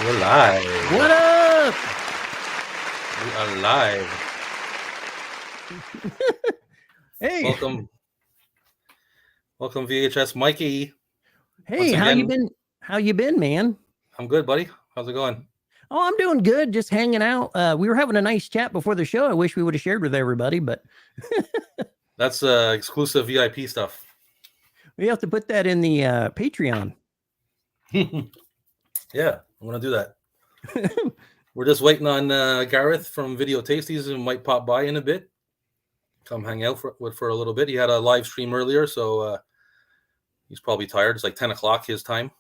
We're live. What up? We are live. Hey. Welcome, VhsMikey. Hey, how you been? How you been, man? I'm good, buddy. How's it going? Oh, I'm doing good. Just hanging out. We were having a nice chat before the show. I wish we would have shared with everybody, but that's exclusive VIP stuff. We have to put that in the Patreon. Yeah, I'm gonna do that. We're just waiting on Gareth from Video Tasties, who might pop by in a bit. Come hang out for a little bit. He had a live stream earlier, so he's probably tired. It's like 10 o'clock his time.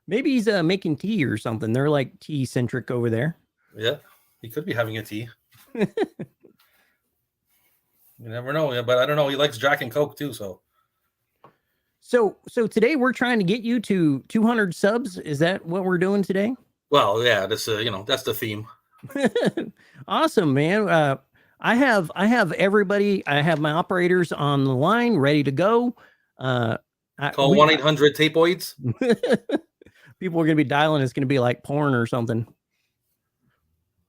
Maybe he's making tea or something. They're like tea centric over there. Yeah, he could be having a tea. You never know, but I don't know. He likes Jack and Coke too, so. So today we're trying to get you to 200 subs. Is that what we're doing today? Well, yeah, that's that's the theme. Awesome, man. I have everybody. I have my operators on the line, ready to go. Call 1-800-TAPEOIDS. People are gonna be dialing. It's gonna be like porn or something.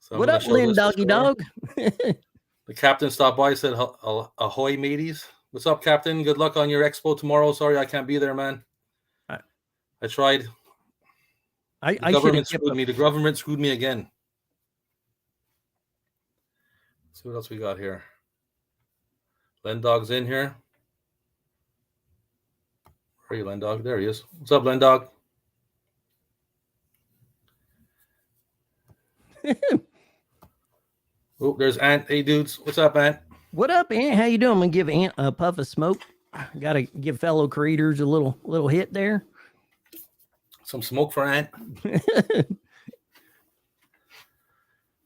So what up, Lynn Doggy Dog? The captain stopped by, said, "Ahoy, mateys! What's up, Captain? Good luck on your expo tomorrow. Sorry, I can't be there, man. I tried. The government screwed me. The government screwed me again." Let's see what else we got here. Len Dog's in here. Where are you, Len Dog? There he is. What's up, Len Dog? Oh, there's Ant. Hey, dudes. What's up, Ant? What up, Ant? How you doing? I'm gonna give Ant a puff of smoke. Gotta give fellow creators a little hit there. Some smoke for Ant.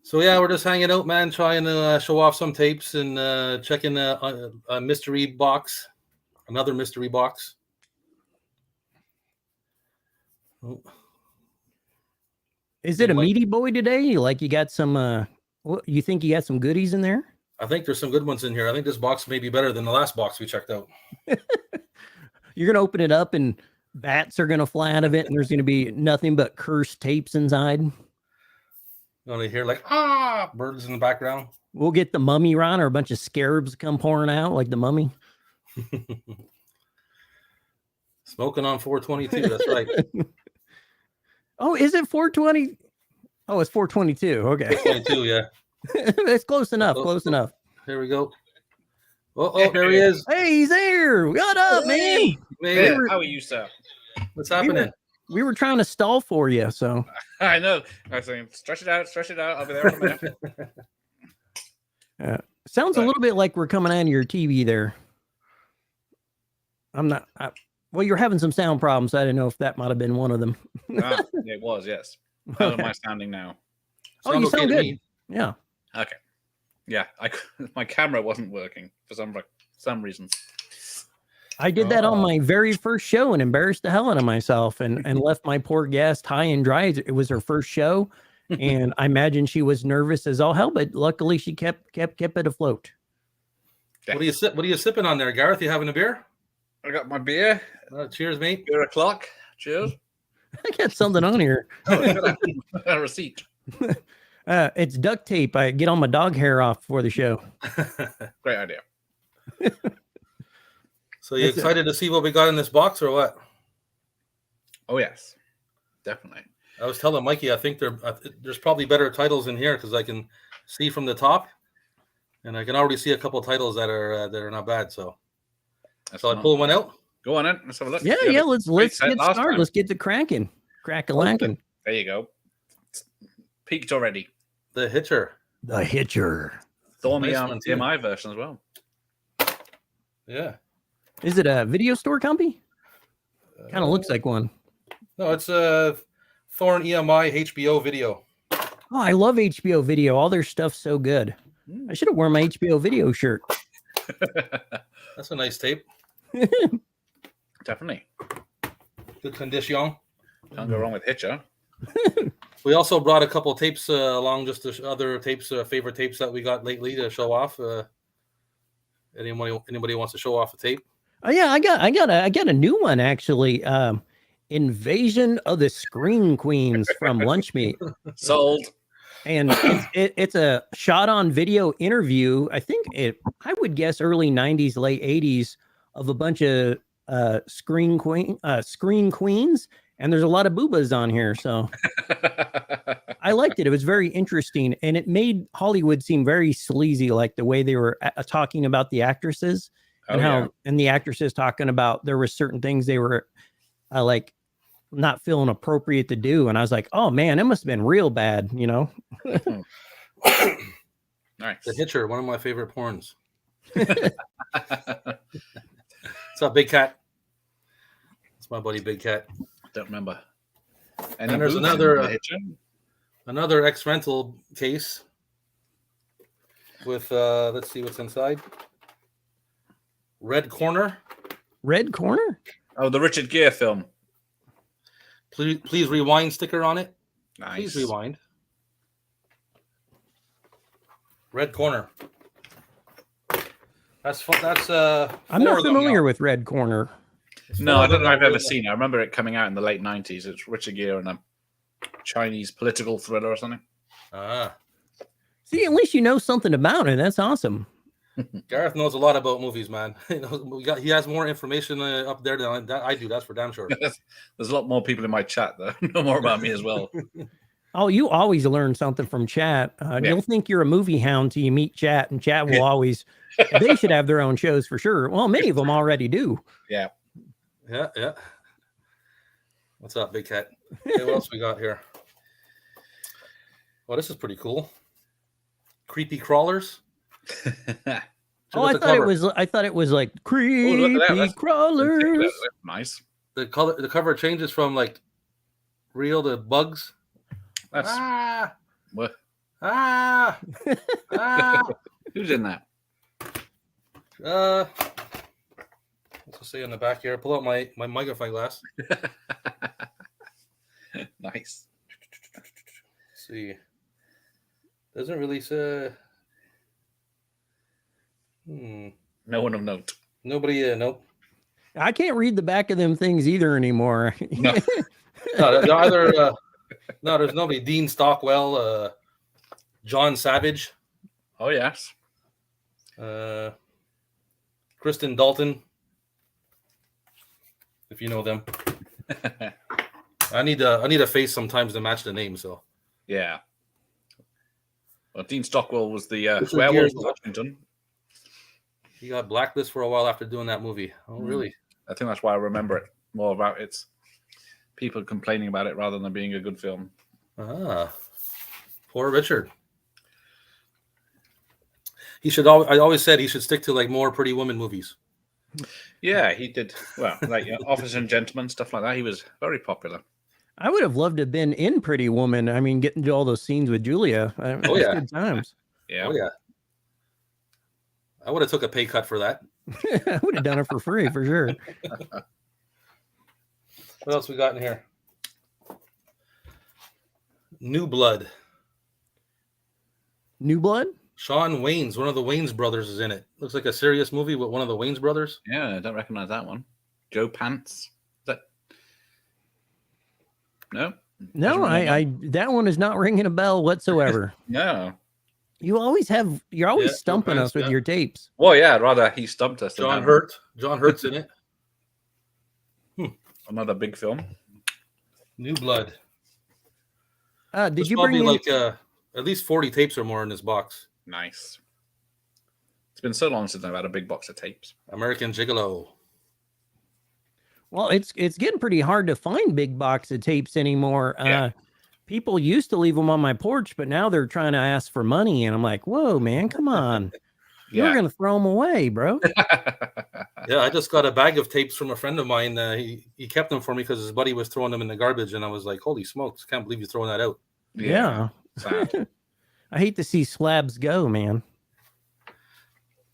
So yeah, we're just hanging out, man, trying to show off some tapes and checking a mystery box, another mystery box. Oh. Is it a meaty boy today? Like you got some? What you think you got some goodies in there? I think there's some good ones in here. I think this box may be better than the last box we checked out. You're gonna open it up and bats are gonna fly out of it, and there's gonna be nothing but cursed tapes inside. You only hear like birds in the background. We'll get the Mummy run, or a bunch of scarabs come pouring out like the Mummy. Smoking on 422. That's right. Oh, is it 420? Oh, it's 422. Okay. 422, yeah. It's close enough. Close enough. Here we go. Oh, there he is. Hey, he's there. What up, man? How are you, sir? What's happening? We were trying to stall for you, so. I know. I was saying, stretch it out. I'll be there in a minute. Sounds a little bit like we're coming out of your TV there. I'm not. Well, you're having some sound problems. I didn't know if that might have been one of them. It was, yes. How am I sounding now? Oh, you sound good. Yeah. Okay. Yeah, my camera wasn't working for some reason. I did that on my very first show and embarrassed the hell out of myself and left my poor guest high and dry. It was her first show, and I imagine she was nervous as all hell, but luckily she kept it afloat. What are you sipping on there, Gareth? You having a beer? I got my beer. Cheers, mate. Beer o'clock. Cheers. I got something on here. A receipt. It's duct tape. I get all my dog hair off before the show. Great idea. So you excited to see what we got in this box or what? Oh, yes. Definitely. I was telling Mikey, I think there's probably better titles in here because I can see from the top, and I can already see a couple titles that are not bad. So, I pull one out. Go on in. Let's have a look. Yeah. Let's get started. Let's get to cracking. Crack-a-lackin'. There you go. It's peaked already. The Hitcher. Thorny TMI version as well. Yeah. Is it a video store company? Kind of looks like one. No, it's a Thorn EMI HBO video. Oh, I love HBO video. All their stuff's so good. I should have worn my HBO video shirt. That's a nice tape. Definitely. Good condition. Can't go wrong with Hitcher. We also brought a couple tapes along, just the other tapes, favorite tapes that we got lately to show off. Anybody wants to show off a tape? Oh yeah, I got a new one actually. Invasion of the Screen Queens from Lunch Meat. Sold. And it's a shot on video interview. I think I would guess early 90s, late 80s, of a bunch of screen queens. And there's a lot of boobas on here. So I liked it. It was very interesting. And it made Hollywood seem very sleazy, like the way they were talking about the actresses and and the actresses talking about there were certain things they were like not feeling appropriate to do. And I was like, oh man, it must have been real bad, you know? Nice. The Hitcher, one of my favorite porns. What's up, Big Cat? It's my buddy Big Cat. Don't remember. And there's another ex-rental case with let's see what's inside. Red Corner. Red Corner? Oh, the Richard Gere film. Please rewind sticker on it. Nice. Please rewind. Red Corner. That's fun. That's I'm not familiar with Red Corner. No, I don't know if I've ever seen it. I remember it coming out in the late 90s. It's Richard Gere and a Chinese political thriller or something. See, at least you know something about it. That's awesome. Gareth knows a lot about movies, man. He has more information up there than I do. That's for damn sure. There's a lot more people in my chat that know more about me as well. Oh, you always learn something from chat. You'll think you're a movie hound till you meet chat, and chat will always. They should have their own shows for sure. Well, many of them already do. Yeah. Yeah. What's up, Big Cat? Okay, what else we got here? Well, this is pretty cool. Creepy crawlers. I thought it was like creepy crawlers. Nice. The cover changes from like real to bugs. That's what? Who's in that? What's it say on the back here? Pull out my magnifying glass. Nice. Let's see. Doesn't really say. No one of note. Nobody. Nope. I can't read the back of them things either anymore. No. No, there's nobody. Dean Stockwell, John Savage. Oh yes. Kristen Dalton. If you know them. I need a face sometimes to match the name. So. Yeah. Well, Dean Stockwell was the werewolf of Washington. He got blacklisted for a while after doing that movie. Oh, really? I think that's why I remember it more about its people complaining about it rather than being a good film. Poor Richard. I always said he should stick to like more Pretty Woman movies. Yeah, he did. Well, like Officer and Gentleman, stuff like that. He was very popular. I would have loved to have been in Pretty Woman. I mean, getting to all those scenes with Julia. Good times. Yeah. Oh yeah. I would have took a pay cut for that. I would have done it for free for sure. What else we got in here? New Blood. New Blood? Shawn Wayans, one of the Wayans brothers, is in it. Looks like a serious movie with one of the Wayans brothers. Yeah, I don't recognize that one. Joe Pants. Is that... No? No, I that one is not ringing a bell whatsoever. No. You're always stumping us with your tapes. Well, yeah, rather he stumped us. John Hurt. John Hurt's in it. Another big film. New Blood. Did you bring like at least 40 tapes or more in this box? Nice. It's been so long since I've had a big box of tapes. American Gigolo. Well, it's getting pretty hard to find big box of tapes anymore. Yeah. People used to leave them on my porch, but now they're trying to ask for money, and I'm like, "Whoa, man, come on! You're gonna throw them away, bro." Yeah, I just got a bag of tapes from a friend of mine. He kept them for me because his buddy was throwing them in the garbage, and I was like, "Holy smokes! Can't believe you're throwing that out." Yeah. Sad. I hate to see slabs go, man.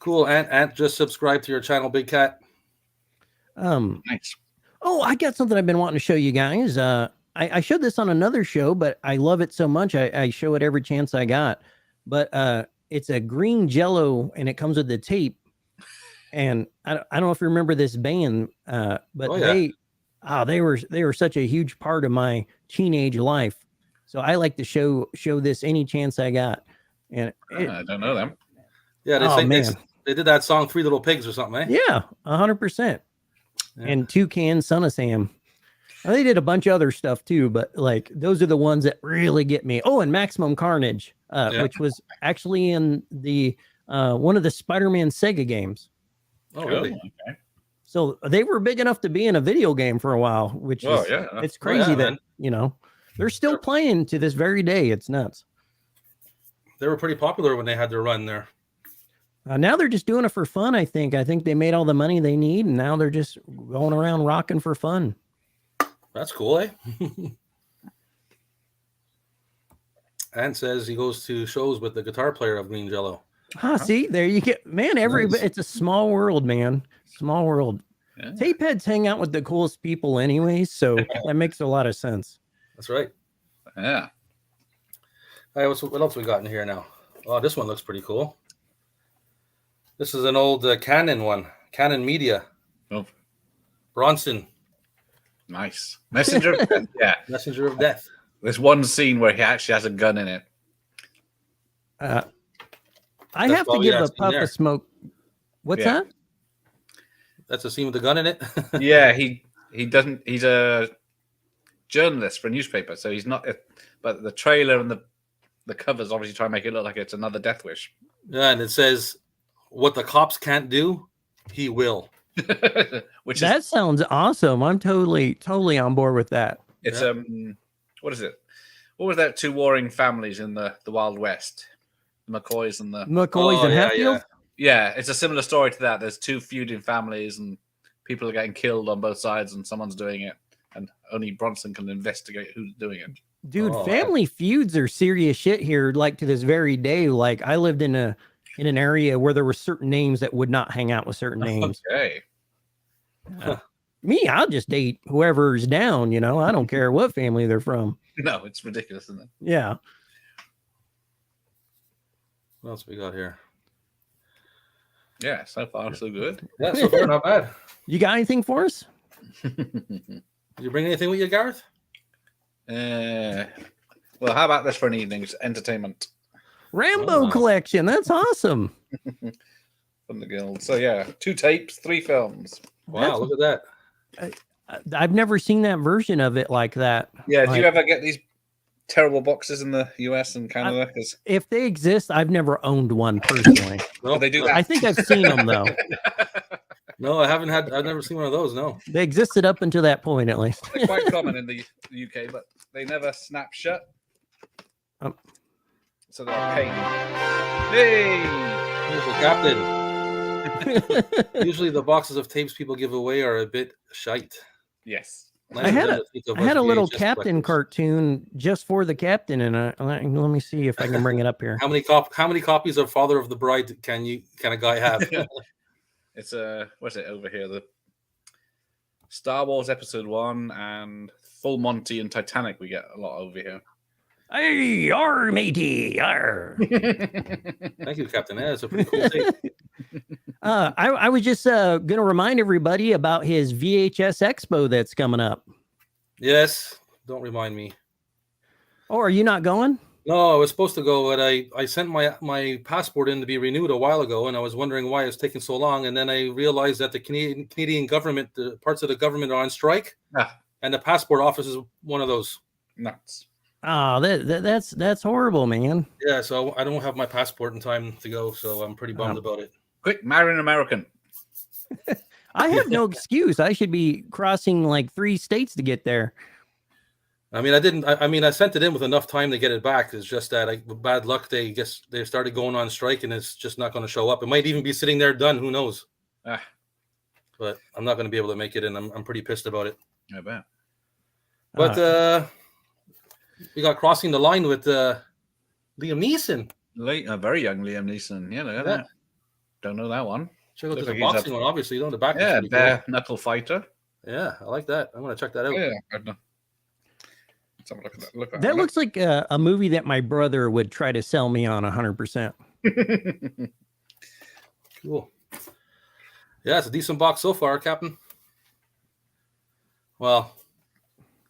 Cool. Ant just subscribed to your channel, Big Cat. Nice. Oh, I got something I've been wanting to show you guys. I showed this on another show, but I love it so much I show it every chance I got. But it's a green Jello, and it comes with the tape. And I don't know if you remember this band, but they were such a huge part of my teenage life. So I like to show this any chance I got. And I don't know them. Yeah, they Oh, say man. they did that song "Three Little Pigs" or something, eh? yeah, 100%. Yeah. And Toucan, Son of Sam. Well, they did a bunch of other stuff too, but like those are the ones that really get me. Oh, and Maximum Carnage, which was actually in the one of the Spider-Man Sega games. Oh, really? Okay. So they were big enough to be in a video game for a while, which is it's crazy that man. They're still playing to this very day. It's nuts. They were pretty popular when they had their run there. Now they're just doing it for fun. I think they made all the money they need, and now they're just going around rocking for fun. That's cool, eh? And says he goes to shows with the guitar player of Green Jello. See, there you get, man. It's a small world, man. Small world. Yeah. Tapeheads hang out with the coolest people, anyways, so that makes a lot of sense. That's right. Yeah. All right, what else we got in here now? Oh, this one looks pretty cool. This is an old Canon one, Canon Media. Oh, Bronson. nice. Messenger of Death. Yeah. Messenger of Death. There's one scene where he actually has a gun in it. I have to give a puff of smoke. What's that? That's a scene with the gun in it. Yeah, he doesn't. He's a journalist for a newspaper, so he's not. But the trailer and the covers obviously try and make it look like it's another Death Wish. Yeah, and it says, "What the cops can't do, he will." That sounds awesome. I'm totally on board with that. It's what is it? What was that? Two warring families in the Wild West, the McCoys and Hatfield. Yeah, it's a similar story to that. There's two feuding families, and people are getting killed on both sides, and someone's doing it, and only Bronson can investigate who's doing it. Dude, family feuds are serious shit here. Like to this very day. Like I lived in an area where there were certain names that would not hang out with certain names. Okay. Me, I'll just date whoever's down. I don't care what family they're from. No, it's ridiculous, isn't it? Yeah. What else we got here? Yeah, so far so good. Yeah, so far not bad. You got anything for us? Did you bring anything with you, Gareth? Well, how about this for an evening's entertainment? Rambo collection. That's awesome. From the guild. So yeah, 2 tapes, 3 films. Wow, look at that. I've never seen that version of it like that. Yeah, do you ever get these terrible boxes in the US and Canada? If they exist, I've never owned one personally. No, they do that. I think I've seen them though. No, I've never seen one of those. No, they existed up until that point, at least. They're quite common in the UK, but they never snap shut. So they're a pain. Hey, here's the captain. Usually, the boxes of tapes people give away are a bit shite. Yes. I had a little Captain cartoon just for the Captain, and let me see if I can bring it up here. How many copies of Father of the Bride can a guy have? It's what's it over here? The Star Wars Episode 1 and Full Monty and Titanic. We get a lot over here. Hey, yar, matey, yar. Thank you, Captain. Yeah, it's a pretty cool tape. I was just going to remind everybody about his VHS Expo that's coming up. Yes, don't remind me. Oh, are you not going? No, I was supposed to go, but I sent my passport in to be renewed a while ago, and I was wondering why it's taking so long. And then I realized that the Canadian government, the parts of the government are on strike, and the passport office is one of those. Nuts. Oh, that's horrible, man. Yeah, so I don't have my passport in time to go, so I'm pretty bummed about it. Quick, marry an American. I have no excuse. I should be crossing like 3 states to get there. I mean, I didn't. I mean, I sent it in with enough time to get it back. It's just that with bad luck, they started going on strike, and it's just not going to show up. It might even be sitting there done. Who knows? But I'm not going to be able to make it, and I'm pretty pissed about it. I bet. But we got crossing the line with Liam Neeson. A very young Liam Neeson. Yeah, look at that. Don't know that one. Check out the boxing one, obviously. The back. Yeah, bare knuckle fighter. Yeah, I like that. I'm going to check that out. Yeah, let's have a look at that. That looks like a movie that my brother would try to sell me on 100%. Cool. Yeah, it's a decent box so far, Captain. Well,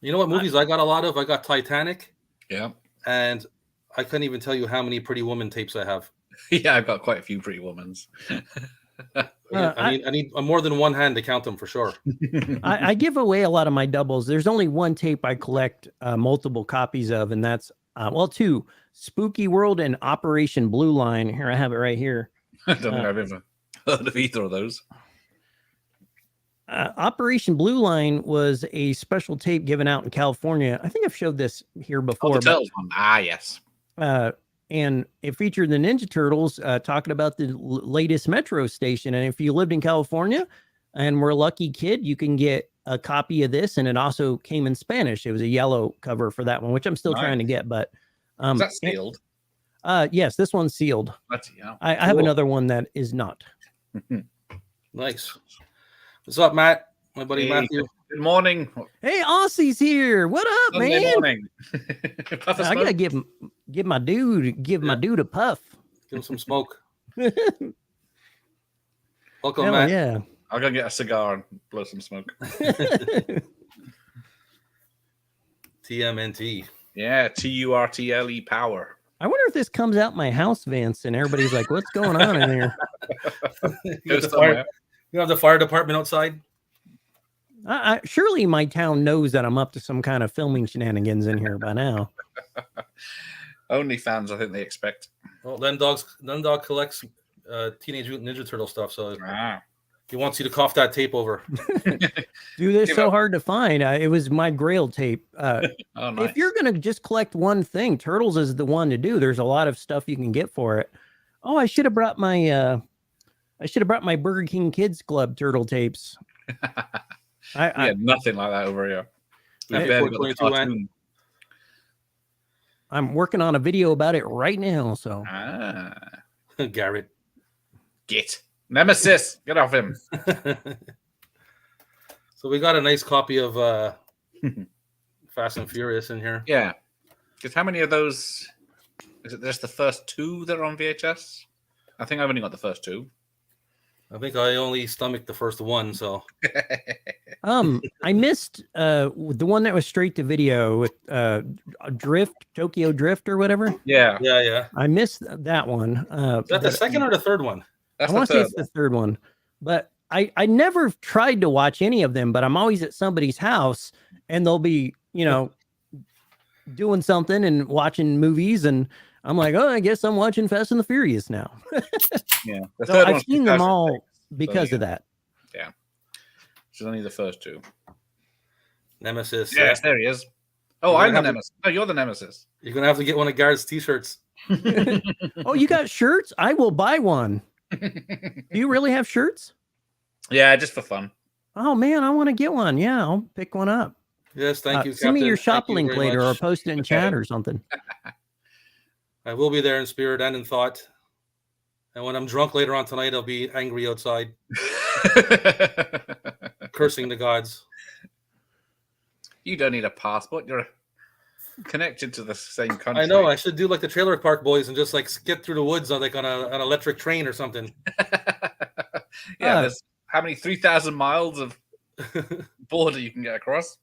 you know what movies I got a lot of? I got Titanic, Yeah. and I couldn't even tell you how many Pretty Woman tapes I have. Yeah, I've got quite a few Pretty Womans. I need more than one hand to count them for sure. I give away a lot of my doubles. There's only one tape I collect multiple copies of, and that's well, two: Spooky World and Operation Blue Line. Here, I have it right here. I don't think I've ever heard of either of those. Operation Blue Line was a special tape given out in California. I think I've showed this here before. The Turtles one. Ah, yes. And it featured the Ninja Turtles talking about the latest metro station. And if you lived in California and were a lucky kid, you can get a copy of this. And it also came in Spanish. It was a yellow cover for that one, which I'm still trying to get. But is that sealed? Yes, this one's sealed. I have another one that is not. Nice. What's up, Matt? My buddy Matthew. Good morning. Hey, Aussie's here. What up, Sunday man? Morning. I gotta give my dude a puff. Give him some smoke. Welcome, Hell Matt. yeah. I'll go get a cigar and blow some smoke. TMNT. Yeah, TURTLE power. I wonder if this comes out my house, Vince, and everybody's like, "What's going on in here?" You have the fire department outside. Surely my town knows that I'm up to some kind of filming shenanigans in here by now. Only fans, I think they expect. Well, then dog collects Teenage Mutant Ninja Turtle stuff, so he wants you to cough that tape over. Dude, it's so hard to find. It was my Grail tape. Nice. If you're gonna just collect one thing, Turtles is the one to do. There's a lot of stuff you can get for it. Oh, I should have brought my Burger King Kids Club turtle tapes. I had nothing like that over here. I'm working on a video about it right now. So, Garrett, get Nemesis, get off him. So we got a nice copy of Fast and Furious in here. Yeah, because how many of those? Is it just the first two that are on VHS? I think I've only got the first two. I think I only stomached the first one, so. I missed the one that was straight to video with Tokyo Drift or whatever. Yeah. I missed that one. Is that the second or the third one? I want to say it's the third one, but I never tried to watch any of them, but I'm always at somebody's house and they'll be, doing something and watching movies, and I'm like, oh, I guess I'm watching Fast and the Furious now. Yeah. So I've seen them all because of that. Yeah. It's only the first two. Nemesis. Yes, there he is. Oh, I'm the Nemesis. No, you're the Nemesis. You're going to have to get one of Garrett's t-shirts. Oh, you got shirts? I will buy one. Do you really have shirts? Yeah, just for fun. Oh, man, I want to get one. Yeah, I'll pick one up. Yes, thank you, Send me Captain. your shop Thank you link very later much. or post it in chat or something. I will be there in spirit and in thought. And when I'm drunk later on tonight, I'll be angry outside, cursing the gods. You don't need a passport. You're connected to the same country. I know. I should do like the Trailer Park Boys and just like skip through the woods on like on an electric train or something. Yeah, there's how many 3,000 miles of border you can get across?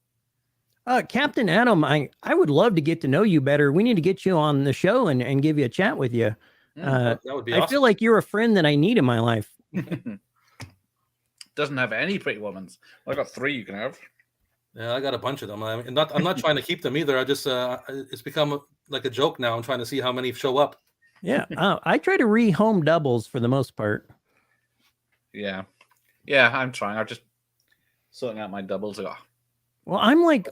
Captain Adam, I would love to get to know you better. We need to get you on the show and give you a chat with you. That would be awesome. I feel like you're a friend that I need in my life. Doesn't have any Pretty Womans. Well, I got 3 you can have. Yeah, I got a bunch of them. I'm not trying to keep them either. I just it's become like a joke now. I'm trying to see how many show up. Yeah, I try to rehome doubles for the most part. Yeah, I'm trying. I'm just sorting out my doubles. Well,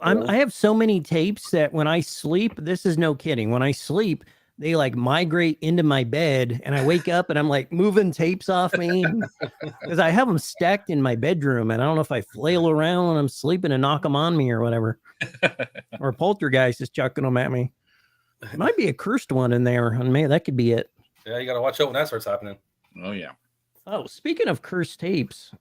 I have so many tapes that when I sleep, this is no kidding. When I sleep, they like migrate into my bed and I wake up and I'm like moving tapes off me because I have them stacked in my bedroom. And I don't know if I flail around when I'm sleeping and knock them on me or whatever, or poltergeist is chucking them at me. It might be a cursed one in there. And man, that could be it. Yeah, you got to watch out when that starts happening. Oh, yeah. Oh, speaking of cursed tapes,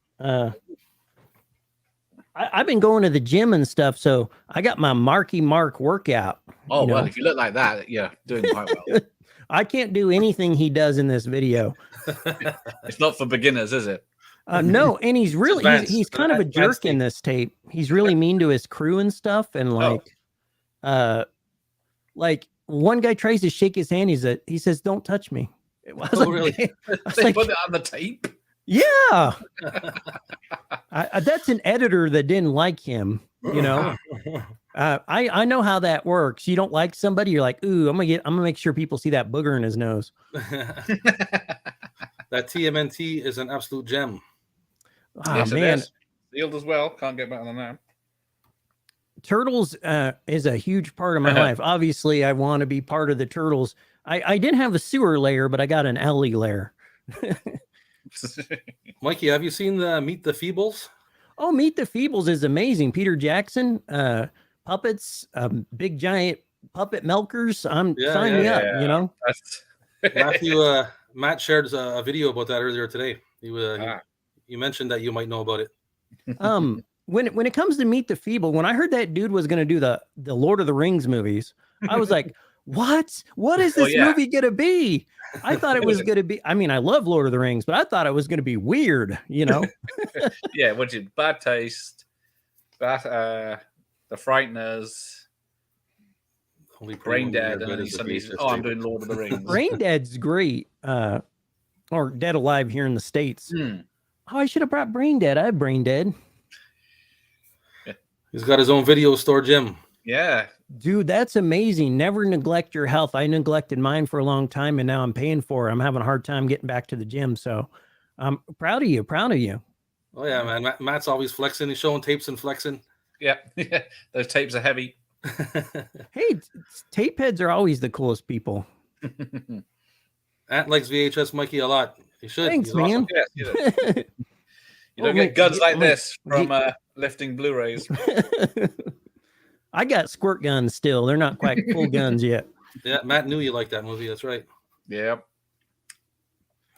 I've been going to the gym and stuff, so I got my Marky Mark workout. Oh, well, if you look like that, yeah, doing quite well. I can't do anything he does in this video. It's not for beginners, is it? No, and he's really advanced. he's kind of a jerk in this tape. He's really mean to his crew and stuff, and like one guy tries to shake his hand. He says, "Don't touch me." I was Oh, really? They put it on the tape. Yeah, that's an editor that didn't like him. You know, I know how that works. You don't like somebody, you're like, "Ooh, I'm gonna make sure people see that booger in his nose." That TMNT is an absolute gem. Oh, Yes, man, it is. Sealed as well. Can't get better than that. Turtles is a huge part of my life. Obviously, I want to be part of the Turtles. I didn't have a sewer layer, but I got an alley layer. Mikey, have you seen the Meet the Feebles? Oh, Meet the Feebles is amazing. Peter Jackson, puppets, big giant puppet milkers. Sign me up, you know. Matt shared a video about that earlier today. You mentioned that you might know about it. When it comes to Meet the Feeble, when I heard that dude was going to do the Lord of the Rings movies, I was like, what? What is this movie going to be? I thought it was going to be, I mean, I love Lord of the Rings, but I thought it was going to be weird, you know? Yeah, what did Bad Taste, The Frighteners, Brain Dead, and then he suddenly says, "Oh, I'm doing Lord of the Rings." Brain Dead's great, or Dead Alive here in the States. Oh, I should have brought Brain Dead. I have Brain Dead. He's got his own video store, Jim. Yeah. Dude, that's amazing. Never neglect your health. I neglected mine for a long time, and now I'm paying for it. I'm having a hard time getting back to the gym. So I'm proud of you. Proud of you. Oh, yeah, man. Matt's always flexing. He's showing tapes and flexing. Yeah. Those tapes are heavy. Hey, tape heads are always the coolest people. Ant likes VHS Mikey a lot. He should. Thanks, man. Awesome. Yes, you don't get guns like this from lifting Blu-rays. I got squirt guns still. They're not quite full guns yet. Yeah, Matt knew you liked that movie. That's right. Yeah.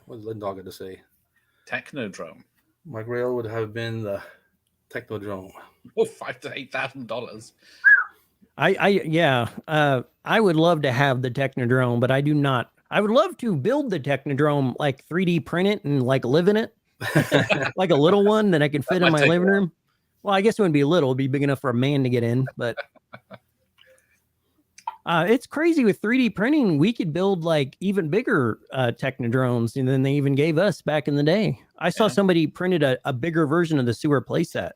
What did Lindog have to say? Technodrome. My grail would have been the Technodrome. Oh, $5,000 to $8,000. I would love to have the Technodrome, but I do not. I would love to build the Technodrome, like 3D print it and like live in it, like a little one that I can fit in my living room. Well, I guess it wouldn't be little; it'd be big enough for a man to get in. But it's crazy with 3D printing. We could build like even bigger Technodromes than they even gave us back in the day. I saw somebody printed a bigger version of the sewer playset,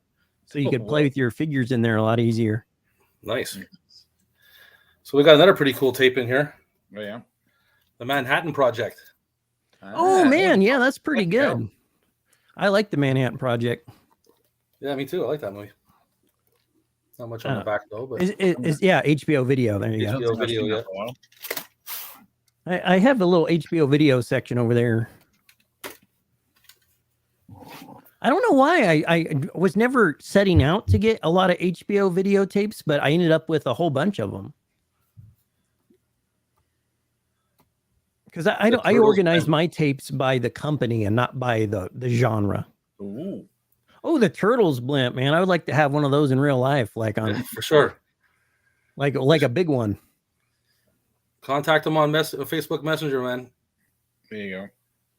so you could play with your figures in there a lot easier. Nice. So we got another pretty cool tape in here. Oh, yeah. The Manhattan Project. Oh man, yeah, that's pretty good. I like the Manhattan Project. Yeah, me too. I like that movie. Not much on the back though, but HBO video. There you go. HBO video, yeah. I have a little HBO video section over there. I don't know why I was never setting out to get a lot of HBO videotapes, but I ended up with a whole bunch of them. Because I organize my tapes by the company and not by the genre. Ooh. Oh, the Turtles blimp, man! I would like to have one of those in real life, like on for sure, like a big one. Contact them on Facebook Messenger, man. There you go.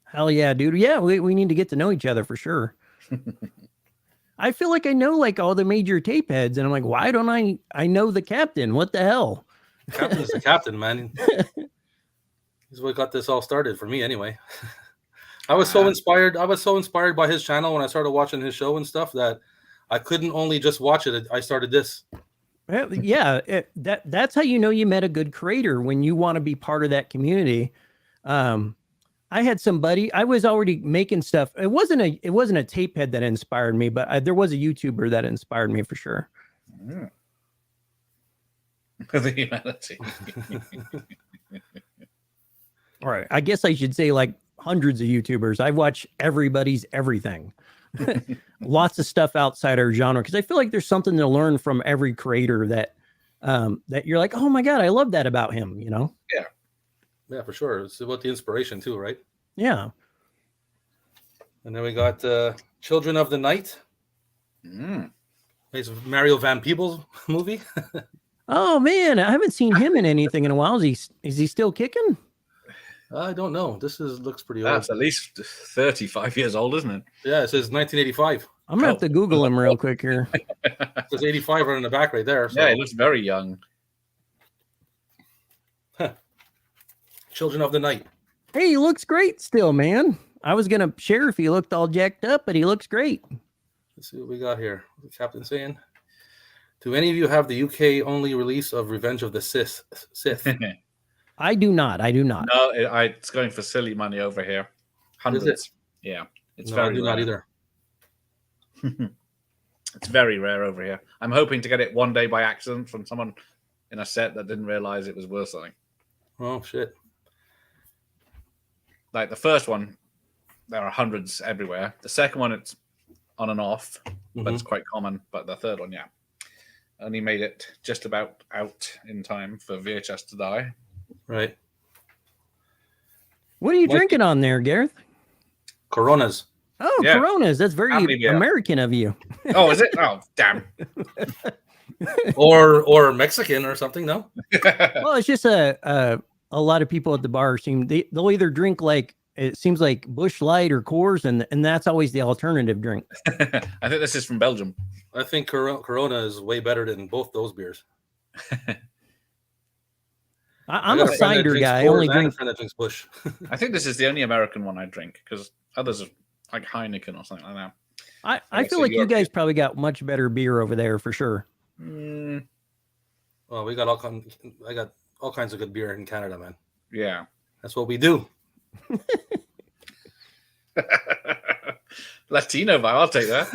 Hell yeah, dude! Yeah, we need to get to know each other for sure. I feel like I know like all the major tape heads, and I'm like, why don't I know the captain? What the hell? Captain's the captain, man. He's what got this all started for me, anyway. I was so inspired. I was so inspired by his channel when I started watching his show and stuff that I couldn't only just watch it. I started this. Yeah, that's how you know you met a good creator, when you want to be part of that community. I had somebody. I was already making stuff. It wasn't a tape head that inspired me, but there was a YouTuber that inspired me for sure. Yeah. The humanity. All right, I guess I should say like hundreds of YouTubers. I watch everybody's everything. Lots of stuff outside our genre, because I feel like there's something to learn from every creator that you're like, oh my God, I love that about him, you know? Yeah. Yeah, for sure. It's about the inspiration too, right? Yeah. And then we got Children of the Night. It's Mario Van Peebles movie. Oh man, I haven't seen him in anything in a while. Is he still kicking? I don't know. This looks pretty That's old. at least 35 years old, isn't it? Yeah, it says 1985. I'm gonna have to Google him real quick here. It says 85 right in the back right there. So. Yeah, he looks very young. Children of the Night. Hey, he looks great still, man. I was gonna share if he looked all jacked up, but he looks great. Let's see what we got here. What's the captain saying? Do any of you have the UK only release of Revenge of the Sith? I do not. I do not. No, it's going for silly money over here. Hundreds. Is it? Yeah, it's No, very I do rare. not either. It's very rare over here. I'm hoping to get it one day by accident from someone in a set that didn't realize it was worth something. Oh shit! Like the first one, there are hundreds everywhere. The second one, it's on and off, but it's quite common. But the third one, yeah, only made it just about out in time for VHS to die. Right. What are you drinking on there, Gareth? Coronas. Oh, Yeah. Coronas. That's very Family beer. American of you. Oh, is it? Oh, damn. or Mexican or something. No. Well, it's just a lot of people at the bar they'll either drink like it seems like Busch Light or Coors, and that's always the alternative drink. I think this is from Belgium. I think Corona is way better than both those beers. I'm I a got friend that cider drinks guy. I Coors only and drink. a friend that drinks Busch. I think this is the only American one I drink because others are like Heineken or something like that. I feel like you guys probably got much better beer over there for sure. Mm, Well, I got all kinds of good beer in Canada, man. yeah. That's what we do. Latino vibe, I'll take that.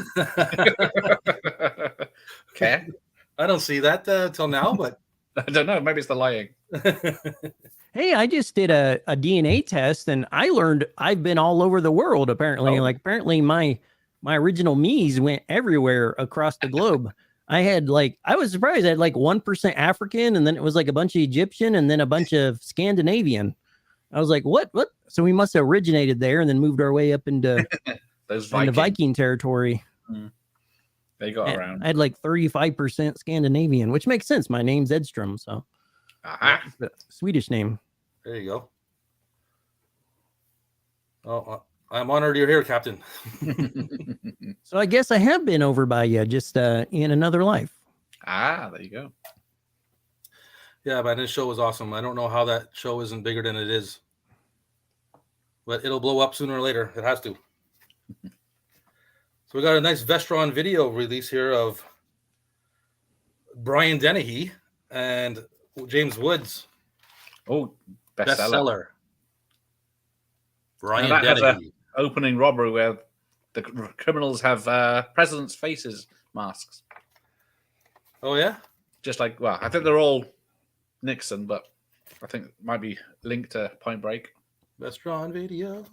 Okay. I don't see that till now, but I don't know. Maybe it's the lying. Hey, I just did a DNA test and I learned I've been all over the world apparently. Oh. Like apparently my original me's went everywhere across the globe. I was surprised I had like 1% African and then it was like a bunch of Egyptian and then a bunch of Scandinavian. I was like, what? So we must have originated there and then moved our way up into Those into Viking territory. They got And around. I had like 35% Scandinavian, which makes sense. My name's Edstrom, so Aha. it's a Swedish name. there you go. Oh, I'm honored you're here, Captain. So I guess I have been over by you just in another life. There you go. Yeah, man, this show was awesome. I don't know how that show isn't bigger than it is, but it'll blow up sooner or later. It has to. So we got a nice Vestron video release here of Brian Dennehy and James Woods Oh, bestseller. bestseller. Brian Now that has Dennehy. Opening robbery where the criminals have presidents' faces masks. Oh yeah, Just like, well, I think they're all Nixon, but I think it might be linked to Point Break. Vestron video.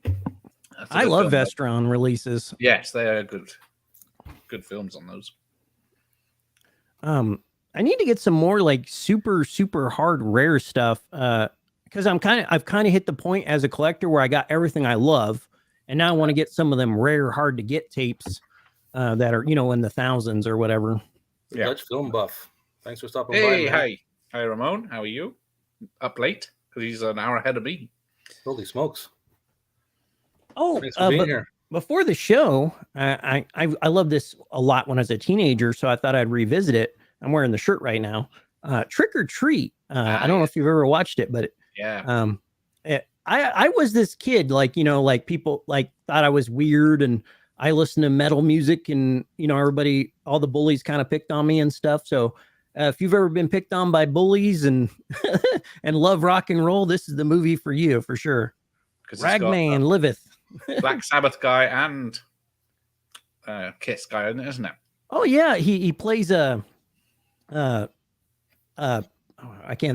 That's a I good love film, though. Vestron releases. Yes, they are good films on those. I need to get some more like super hard rare stuff because I've kind of hit the point as a collector where I got everything I love, and now I want to get some of them rare, hard to get tapes that are in the thousands or whatever. The Yeah. Dutch film buff. Thanks for stopping by. Hey, Man. hi, Ramon. How are you? Up late because he's an hour ahead of me. Holy smokes! Oh, Thanks for being but here. before the show, I loved this a lot when I was a teenager, so I thought I'd revisit it. I'm wearing the shirt right now. Trick or Treat. I don't know if you've ever watched it, but Yeah. I was this kid, like people like thought I was weird, and I listened to metal music, and everybody, all the bullies kind of picked on me and stuff. So if you've ever been picked on by bullies and and love rock and roll, this is the movie for you for sure. 'Cause it's got Ragman liveth. Black Sabbath guy and Kiss guy, isn't it? Oh yeah, he plays I can't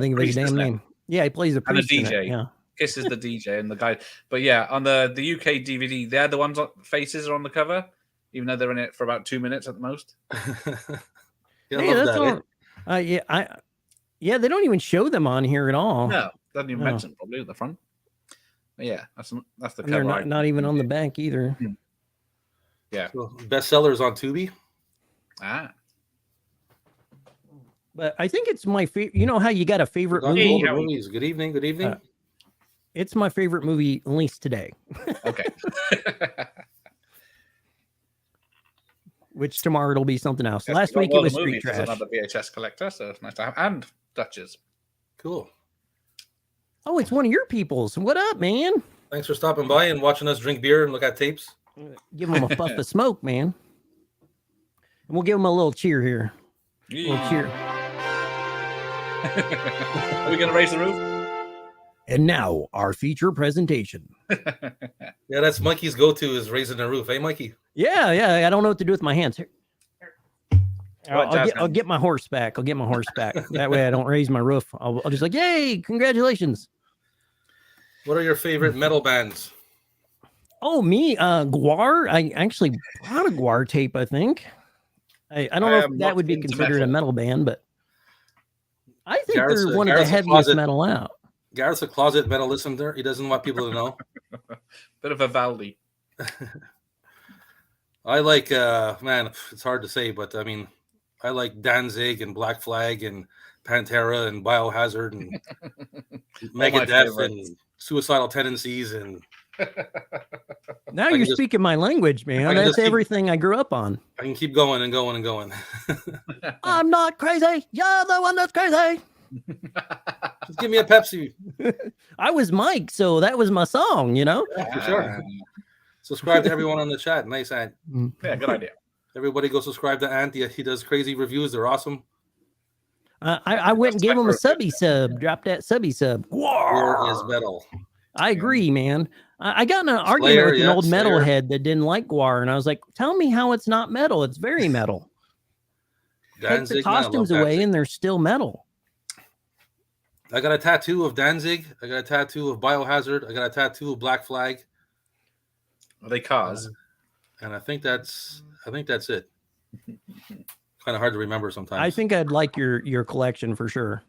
think of his Priest, damn isn't it? name. Yeah, he plays a And a priest in it, DJ. yeah. Kiss is the DJ and the guy. But yeah, on the UK DVD, they're the ones faces are on the cover, even though they're in it for about 2 minutes at the most. Yeah, I Hey, love that's that. all. Yeah, they don't even show them on here at all. No, doesn't even No. mention probably at the front. But yeah, that's the And cover. they're art. not even on the back either. Yeah. So, bestsellers on Tubi. But I think it's my favorite. You know how you got a favorite Got movie? all the Howie. movies. Good evening. Good evening. It's my favorite movie, at least today. Okay. Which tomorrow it'll be something else. Yes, Last we week got it all the was Street movies as Trash. another VHS collector, so it's nice to have. And Dutch's. Cool. Oh, it's one of your people's. What up, man? Thanks for stopping by and watching us drink beer and look at tapes. Give him a puff of smoke, man. And we'll give him a little cheer here. A little cheer. Are we going to raise the roof? And now our feature presentation. Yeah, that's Mikey's go-to is raising the roof. Hey, Mikey. Yeah. I don't know what to do with my hands. Here. Right, I'll get my horse back. I'll get my horse back. That way I don't raise my roof. I'll just like, yay, congratulations. What are your favorite metal bands? Oh, me, Guar. I actually bought a Guar tape, I think. I don't know if that would be considered a metal band, but I think they're one of the heaviest metal out. Garrett's a closet metal listener. He doesn't want people to know. Bit of a Valdi. I like, man, it's hard to say, but I mean, I like Danzig and Black Flag and Pantera and Biohazard and Megadeth and Suicidal Tendencies. And now you're speaking my language, man. That's everything I grew up on. I can keep going and going and going. I'm not crazy. You're the one that's crazy. Just give me a Pepsi. I was Mike, so that was my song, you know? Yeah, for sure. Subscribe to everyone on the chat. Nice, Ant. Yeah, good idea. Everybody go subscribe to Ant. He does crazy reviews. They're awesome. I went and gave him a subby sub. Drop that subby sub. War is metal. I agree, man. I got in an argument with an old metalhead that didn't like Guar, and I was like, tell me how it's not metal. It's very metal. Take the costumes away, and they're still metal. I got a tattoo of Danzig. I got a tattoo of Biohazard. I got a tattoo of Black Flag. Are they cars? And I think that's it. Kind of hard to remember sometimes. I think I'd like your collection for sure.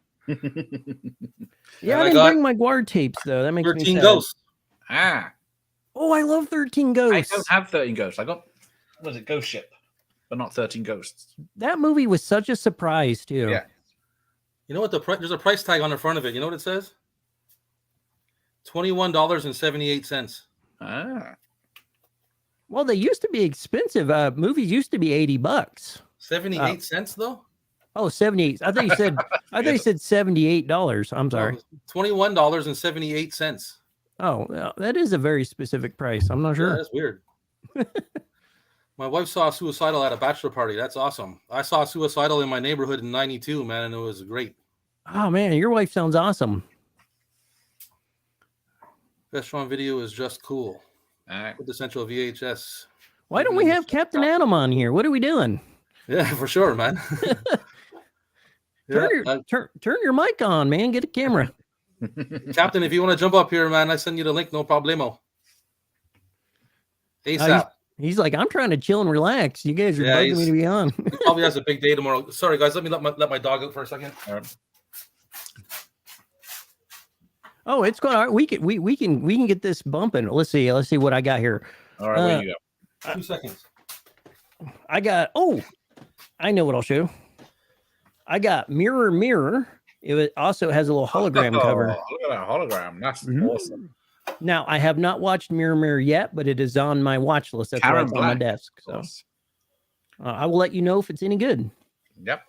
Yeah, I didn't bring my Guar tapes though. That makes me 13 sad. Ghosts. Oh, I love 13 Ghosts. I don't have 13 Ghosts. I got Ghost Ship, but not 13 Ghosts. That movie was such a surprise too. Yeah. You know what? There's a price tag on the front of it. You know what it says? $21.78. Well, they used to be expensive. Movies used to be $80. 78 cents though? Oh, 78. I thought you said $78. I'm sorry. $21.78. Oh, that is a very specific price. I'm not sure. Yeah, that's weird. My wife saw Suicidal at a bachelor party. That's awesome. I saw Suicidal in my neighborhood in '92, man, and it was great. Oh man, your wife sounds awesome. Restaurant video is just cool. With the central VHS. Why don't we have Captain Adam on here? What are we doing? Yeah, for sure, man. Turn your mic on, man. Get a camera. Captain, if you want to jump up here, man, I send you the link. No problemo. ASAP. He's like, I'm trying to chill and relax. You guys are bugging me to be on. He probably has a big day tomorrow. Sorry, guys. Let me let my dog out for a second. All right. Oh, it's going. All right. We can get this bumping. Let's see what I got here. All right, where you go? 2 seconds. I got. Oh, I know what I'll show. I got Mirror. It also has a little hologram cover. Look at that hologram. That's awesome. Now, I have not watched Mirror yet, but it is on my watch list. That's why it's on my desk. So I will let you know if it's any good. Yep.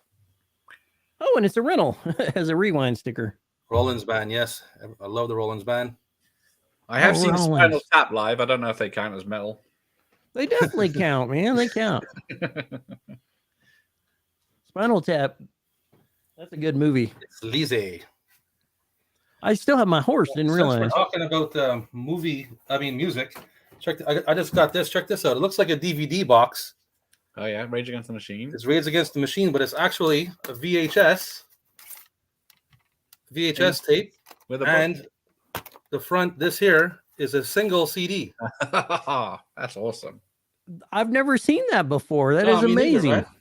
Oh, and it's a rental. It has a rewind sticker. Rollins band, yes. I love the Rollins band. I have seen Spinal Tap live. I don't know if they count as metal. They definitely count, man. They count. Spinal Tap. That's a good movie. It's Lizzie. I still have my horse. Didn't realize. We're talking about music. I just got this. Check this out. It looks like a DVD box. Oh yeah, Rage Against the Machine. It's Rage Against the Machine, but it's actually a VHS tape. And the front, this here is a single CD. That's awesome. I've never seen that before. That is amazing. Neither, right?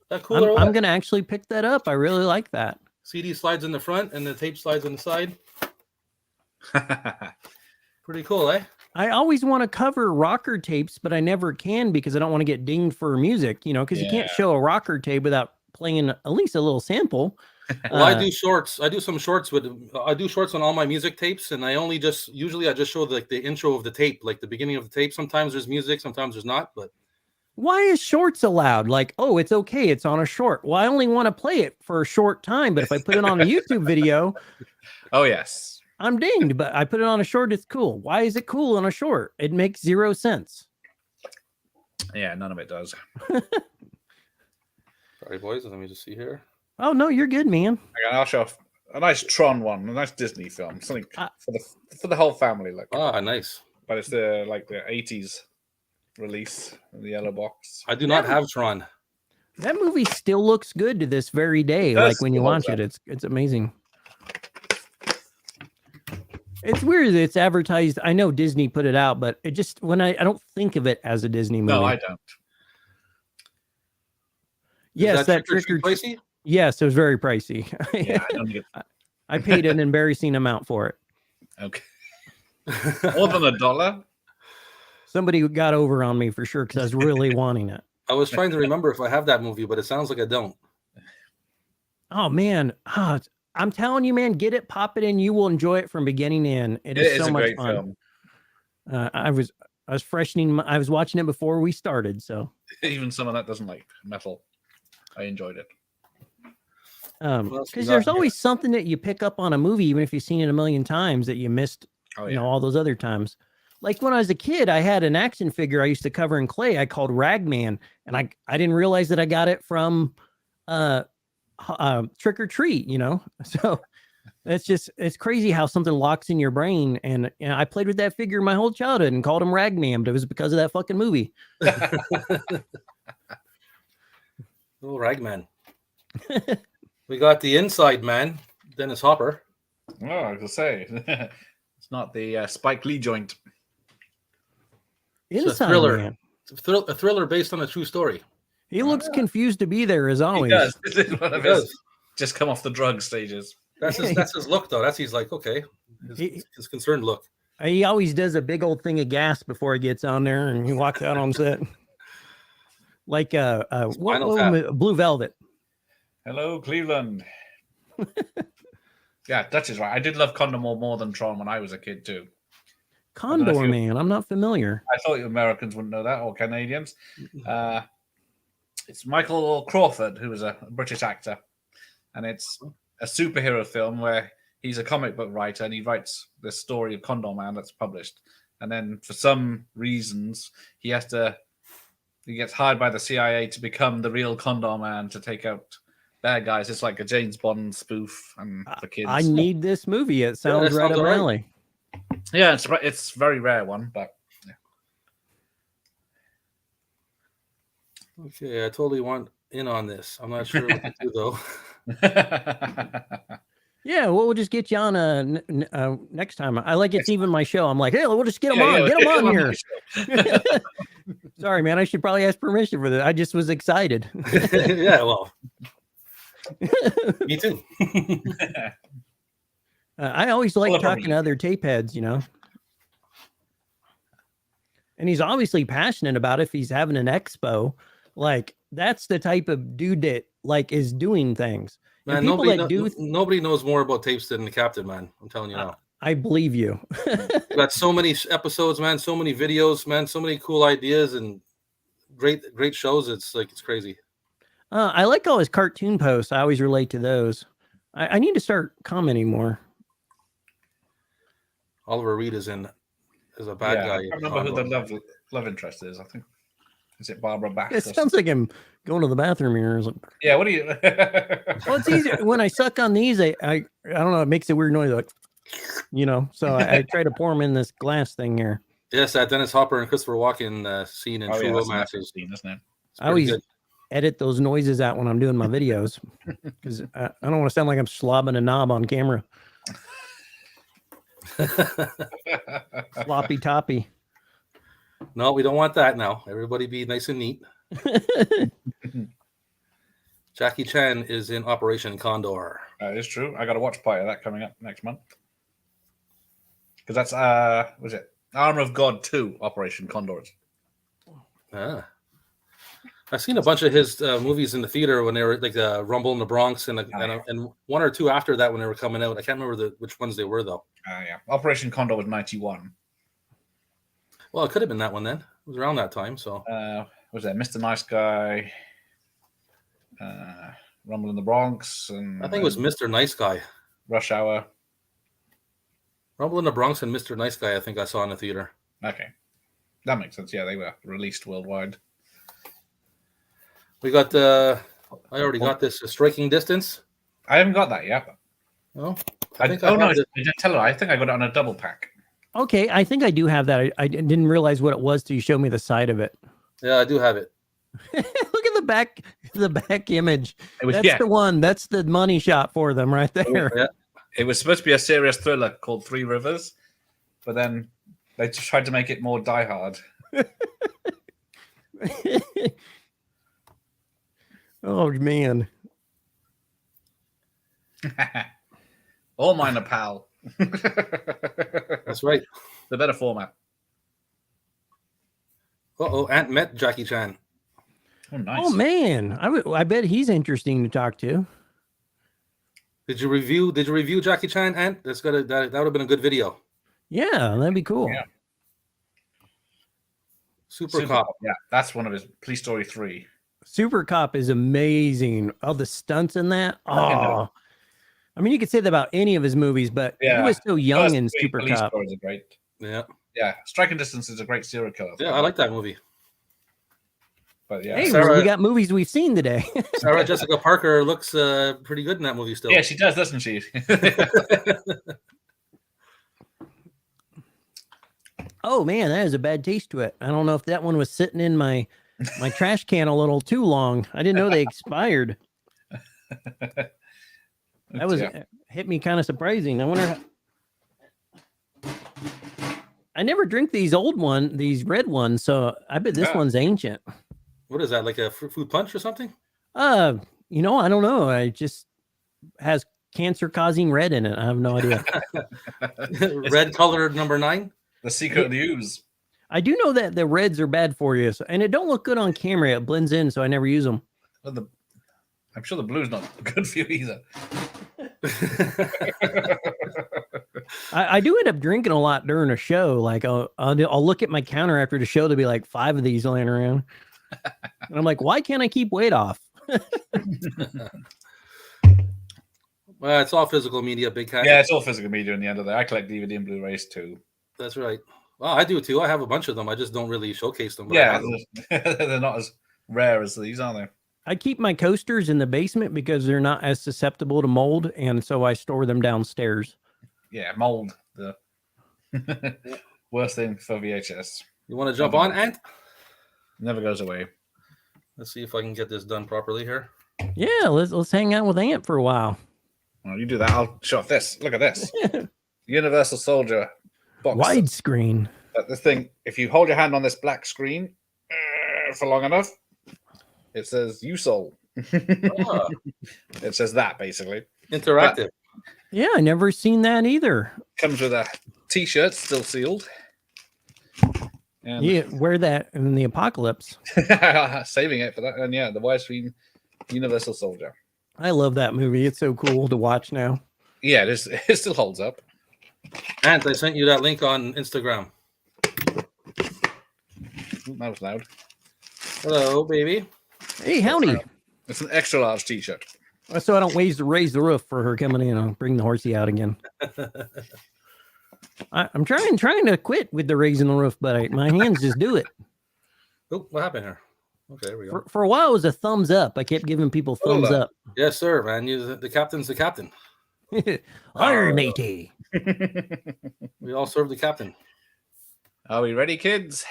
That cool. I'm going to actually pick that up. I really like that. CD slides in the front and the tape slides on the side. Pretty cool, eh? I always want to cover rocker tapes, but I never can because I don't want to get dinged for music, because you can't show a rocker tape without playing at least a little sample. Well, I do shorts. I do some shorts I do shorts on all my music tapes, and usually I just show like the intro of the tape, like the beginning of the tape. Sometimes there's music, sometimes there's not. But why is shorts allowed? Like, oh, it's okay, it's on a short. Well, I only want to play it for a short time, but if I put it on a YouTube video, oh yes, I'm dinged. But I put it on a short, it's cool. Why is it cool on a short? It makes 0 sense. Yeah, none of it does. sorry, boys. Let me just see here. Oh no, you're good, man. I'll show a nice Tron one, a nice Disney film, something for the whole family. Like, Nice. but it's the 80s release in the yellow box. I do not have Tron. That movie still looks good to this very day. Like when you watch it, it's amazing. It's weird that it's advertised. I know Disney put it out, but it just I don't think of it as a Disney movie. No, I don't. Yes, that Trick or Treat pricey? Yes, it was very pricey. Yeah, I don't get... I paid an embarrassing amount for it. Okay. More than $1? Somebody got over on me for sure because I was really wanting it. I was trying to remember if I have that movie, but it sounds like I don't. Oh man, I'm telling you, man, get it, pop it in. You will enjoy it from beginning to end. It is so much fun. Film. I was freshening. I was watching it before we started, so even someone that doesn't like metal, I enjoyed it. Because there's always something that you pick up on a movie, even if you've seen it a million times, that you missed. Oh, yeah. You know, all those other times. Like when I was a kid, I had an action figure I used to cover in clay. I called Ragman, and I didn't realize that I got it from Trick or Treat. You know, so it's crazy how something locks in your brain. And I played with that figure my whole childhood and called him Ragman, but it was because of that fucking movie. Oh, Ragman. We got the Inside Man, Dennis Hopper. Oh, I was gonna say it's not the Spike Lee joint. Inside it's a thriller. Man. It's a thriller based on a true story. He looks confused to be there as always. He does. This is one of his just come off the drug stages. That's his look though. He's like, okay. His concerned look. He always does a big old thing of gas before he gets on there and he walks out on set. Like Blue Velvet. Hello, Cleveland. Yeah, Dutch is right. I did love Condor more than Tron when I was a kid too. Condor Man, I'm not familiar. I thought you Americans wouldn't know that, or Canadians. It's Michael Crawford, who is a British actor, and it's a superhero film where he's a comic book writer and he writes the story of Condor Man that's published. And then for some reasons, he gets hired by the CIA to become the real Condor Man to take out bad guys. It's like a James Bond spoof and for kids. I need this movie. It sounds right up my alley. Yeah, it's a very rare one, but yeah. Okay, I totally want in on this. I'm not sure what to do though. Yeah, well, we'll just get you on next time. I like it's even my show. I'm like, hey, we'll just get them on. Get them on here. Sorry, man. I should probably ask permission for that. I just was excited. Yeah, well. Me too. I always like talking to other tape heads, you know. And he's obviously passionate about it if he's having an expo. Like, that's the type of dude that, like, is doing things. Man, nobody knows more about tapes than the Captain, man. I'm telling you now. I believe you. We've got so many episodes, man, so many videos, man, so many cool ideas and great shows. It's crazy. I like all his cartoon posts. I always relate to those. I need to start commenting more. Oliver Reed is a bad guy. I remember who the love interest is. I think is it Barbara Baxter? It sounds like I'm going to the bathroom here. Like, yeah, what do you? Well, it's easier when I suck on these. I don't know. It makes a weird noise, like, you know. So I try to pour them in this glass thing here. Yes, that Dennis Hopper and Christopher Walken scene in True Romance is scene, isn't it? I always edit those noises out when I'm doing my videos because I don't want to sound like I'm slobbing a knob on camera. Sloppy toppy. No, we don't want that now. Everybody be nice and neat. Jackie Chan is in Operation Condor. That is true. I got to watch part of that coming up next month. Because that's, was it Armor of God 2, Operation Condor. Ah. I've seen a bunch of his movies in the theater when they were like Rumble in the Bronx and one or two after that when they were coming out. I can't remember which ones they were though. Yeah, Operation Condor was 91. Well, it could have been that one then. It was around that time. So was there Mr. Nice Guy, Rumble in the Bronx, and I think it was Mr. Nice Guy. Rush Hour. Rumble in the Bronx and Mr. Nice Guy. I think I saw in the theater. Okay, that makes sense. Yeah, they were released worldwide. We got I already got this Striking Distance. I haven't got that yet. No, I didn't tell her. I think I got it on a double pack. Okay, I think I do have that. I didn't realize what it was till you showed me the side of it. Yeah, I do have it. Look at the back image. That's the one. That's the money shot for them right there. Yeah. It was supposed to be a serious thriller called Three Rivers, but then they just tried to make it more Die Hard. Oh man! All mine are pal. That's right. The better format. Aunt met Jackie Chan. Oh, nice. Oh man, I bet he's interesting to talk to. Did you review Jackie Chan, Aunt? That would have been a good video. Yeah, that'd be cool. Yeah. Super Cop. Yeah, that's one of his Police Story 3. Super Cop is amazing. All the stunts in that. Oh, I mean, you could say that about any of his movies, but he was so young in Super Cop. Stories are great. Yeah. Yeah, Striking Distance is a great serial killer. Yeah, I like that movie. But yeah, hey, we got movies we've seen today. Sarah Jessica Parker looks pretty good in that movie still. Yeah, she does, doesn't she? Oh man, that has a bad taste to it. I don't know if that one was sitting in my trash can a little too long. I didn't know they expired. That was hit me kind of surprising. I wonder. I never drink these these red ones, so I bet this one's ancient. What is that? Like a fruit punch or something? I don't know. It just has cancer-causing red in it. I have no idea. Red colored number 9. The secret of the ooze. I do know that the reds are bad for you, and it don't look good on camera. It blends in, so I never use them. Well, I'm sure the blue's not good for you either. I do end up drinking a lot during a show. Like I'll look at my counter after the show. There'll be like 5 of these laying around, and I'm like, why can't I keep weight off? Well, it's all physical media, Big Cat. Yeah, it's all physical media in the end of the day. I collect DVD and Blu-rays too. That's right. Well, I do too. I have a bunch of them. I just don't really showcase them. Yeah, they're not as rare as these, are they? I keep my coasters in the basement because they're not as susceptible to mold, and so I store them downstairs. Yeah, mold, the worst thing for VHS. You want to jump on, Ant? Never goes away. Let's see if I can get this done properly here. Yeah, let's hang out with Ant for a while. Well, you do that. I'll show off this. Look at this. Universal Soldier box. Widescreen. This thing, if you hold your hand on this black screen for long enough, it says "U-Soul." It says that basically. Interactive. Yeah, I never seen that either. Comes with a T-shirt, still sealed. And Yeah, wear that in the apocalypse. saving it for that. And yeah, the widescreen Universal Soldier. I love that movie. It's so cool to watch now. Yeah, it still holds up. Ant, I sent you that link on Instagram. Ooh, that was loud. Hello, baby. Hey, howdy. It's an extra large T-shirt. So I don't raise the roof for her coming in. I'll bring the horsey out again. I'm trying to quit with the raising the roof, but my hands just do it. Oh, what happened here? Okay, there we go. For a while, it was a thumbs up. I kept giving people thumbs up. Yes, sir, man. The captain's the captain. Arr, matey. We all serve the captain. Are we ready, kids?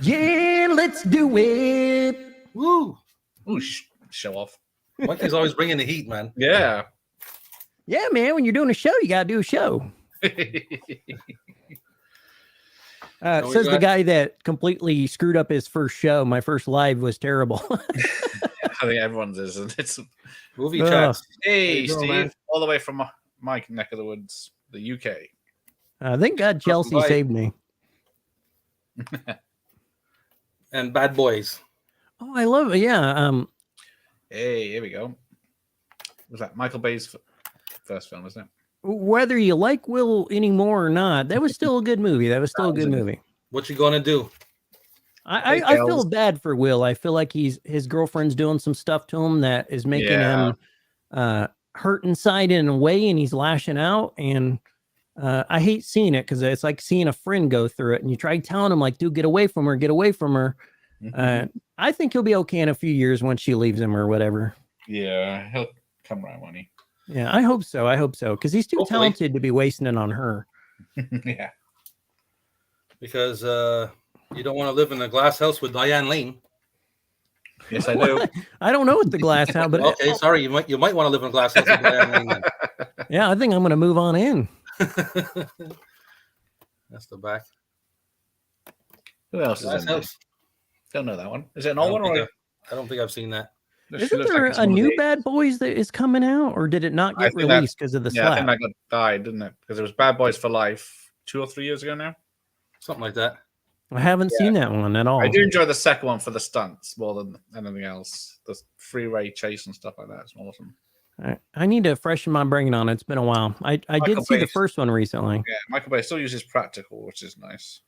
Yeah, let's do it. Woo! Ooh, show off. Mikey's always bringing the heat, man. Yeah. Yeah, man. When you're doing a show, you gotta do a show. Says the guy that completely screwed up his first show. My first live was terrible. I think everyone's is. It's Movie chats. Hey, doing, Steve, man? all the way from my neck of the woods, the UK. Thank God Chelsea saved me. And Bad Boys. Oh, I love it. Yeah. Hey, here we go. Was that Michael Bay's first film, isn't it? Whether you like Will anymore or not, that was still a good movie. That was still a good movie. What you gonna do? I feel bad for Will. I feel like his girlfriend's doing some stuff to him that is making him hurt inside in a way, and he's lashing out. And I hate seeing it because it's like seeing a friend go through it, and you try telling him like, "Dude, get away from her, get away from her." I think he'll be okay in a few years once she leaves him or whatever. Yeah, he'll come around, won't he? Yeah, I hope so. I hope so because he's too talented to be wasting it on her. Yeah, Because you don't want to live in a glass house with Diane Lane. yes, I do. I don't know what the glass house, but Okay, sorry, you might want to live in a glass house with Diane Lane. Then. yeah, I think I'm going to move on in. That's the back. Who else is Glass in there? house. Don't know that one. Is it an old one or? I don't think I've seen that. Isn't there a new Bad Boys that is coming out, or did it not get released because of the slap? I think that got died, didn't it? Because it was Bad Boys for Life 2 or 3 years ago now. Something like that. I haven't seen that one at all. I do enjoy the second one for the stunts more than anything else. The freeway chase and stuff like that. It's awesome. I need to freshen my brain on it. It's been a while. I did see the first one recently. Yeah, Michael Bay still uses practical, which is nice.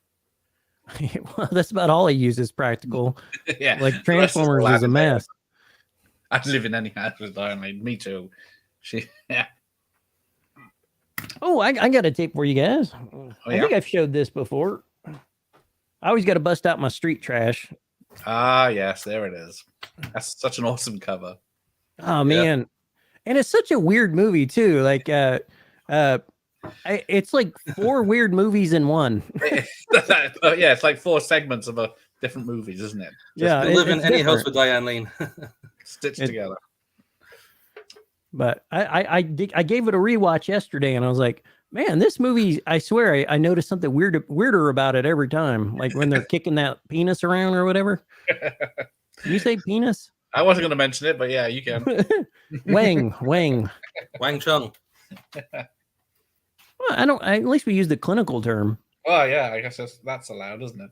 Well, that's about all he uses practical. Yeah, like Transformers is a mess. I'd live in any house with Diane Lane. Me too. Yeah. Oh, I got a tape for you guys. I think I've showed this before. I always got to bust out my street trash. Ah, yes, there it is. That's such an awesome cover. Oh man, and it's such a weird movie too. Like, it's like 4 weird movies in one. Yeah, it's like 4 segments of different movies, isn't it? Just live in any house with Diane Lane. Stitched together. But I gave it a rewatch yesterday, and I was like, man, this movie, I swear, I noticed something weirder about it every time. Like when they're kicking that penis around or whatever. Did you say penis? I wasn't going to mention it, but yeah, you can. Wang Chung. Well, at least we use the clinical term. Oh yeah, I guess that's allowed, isn't it?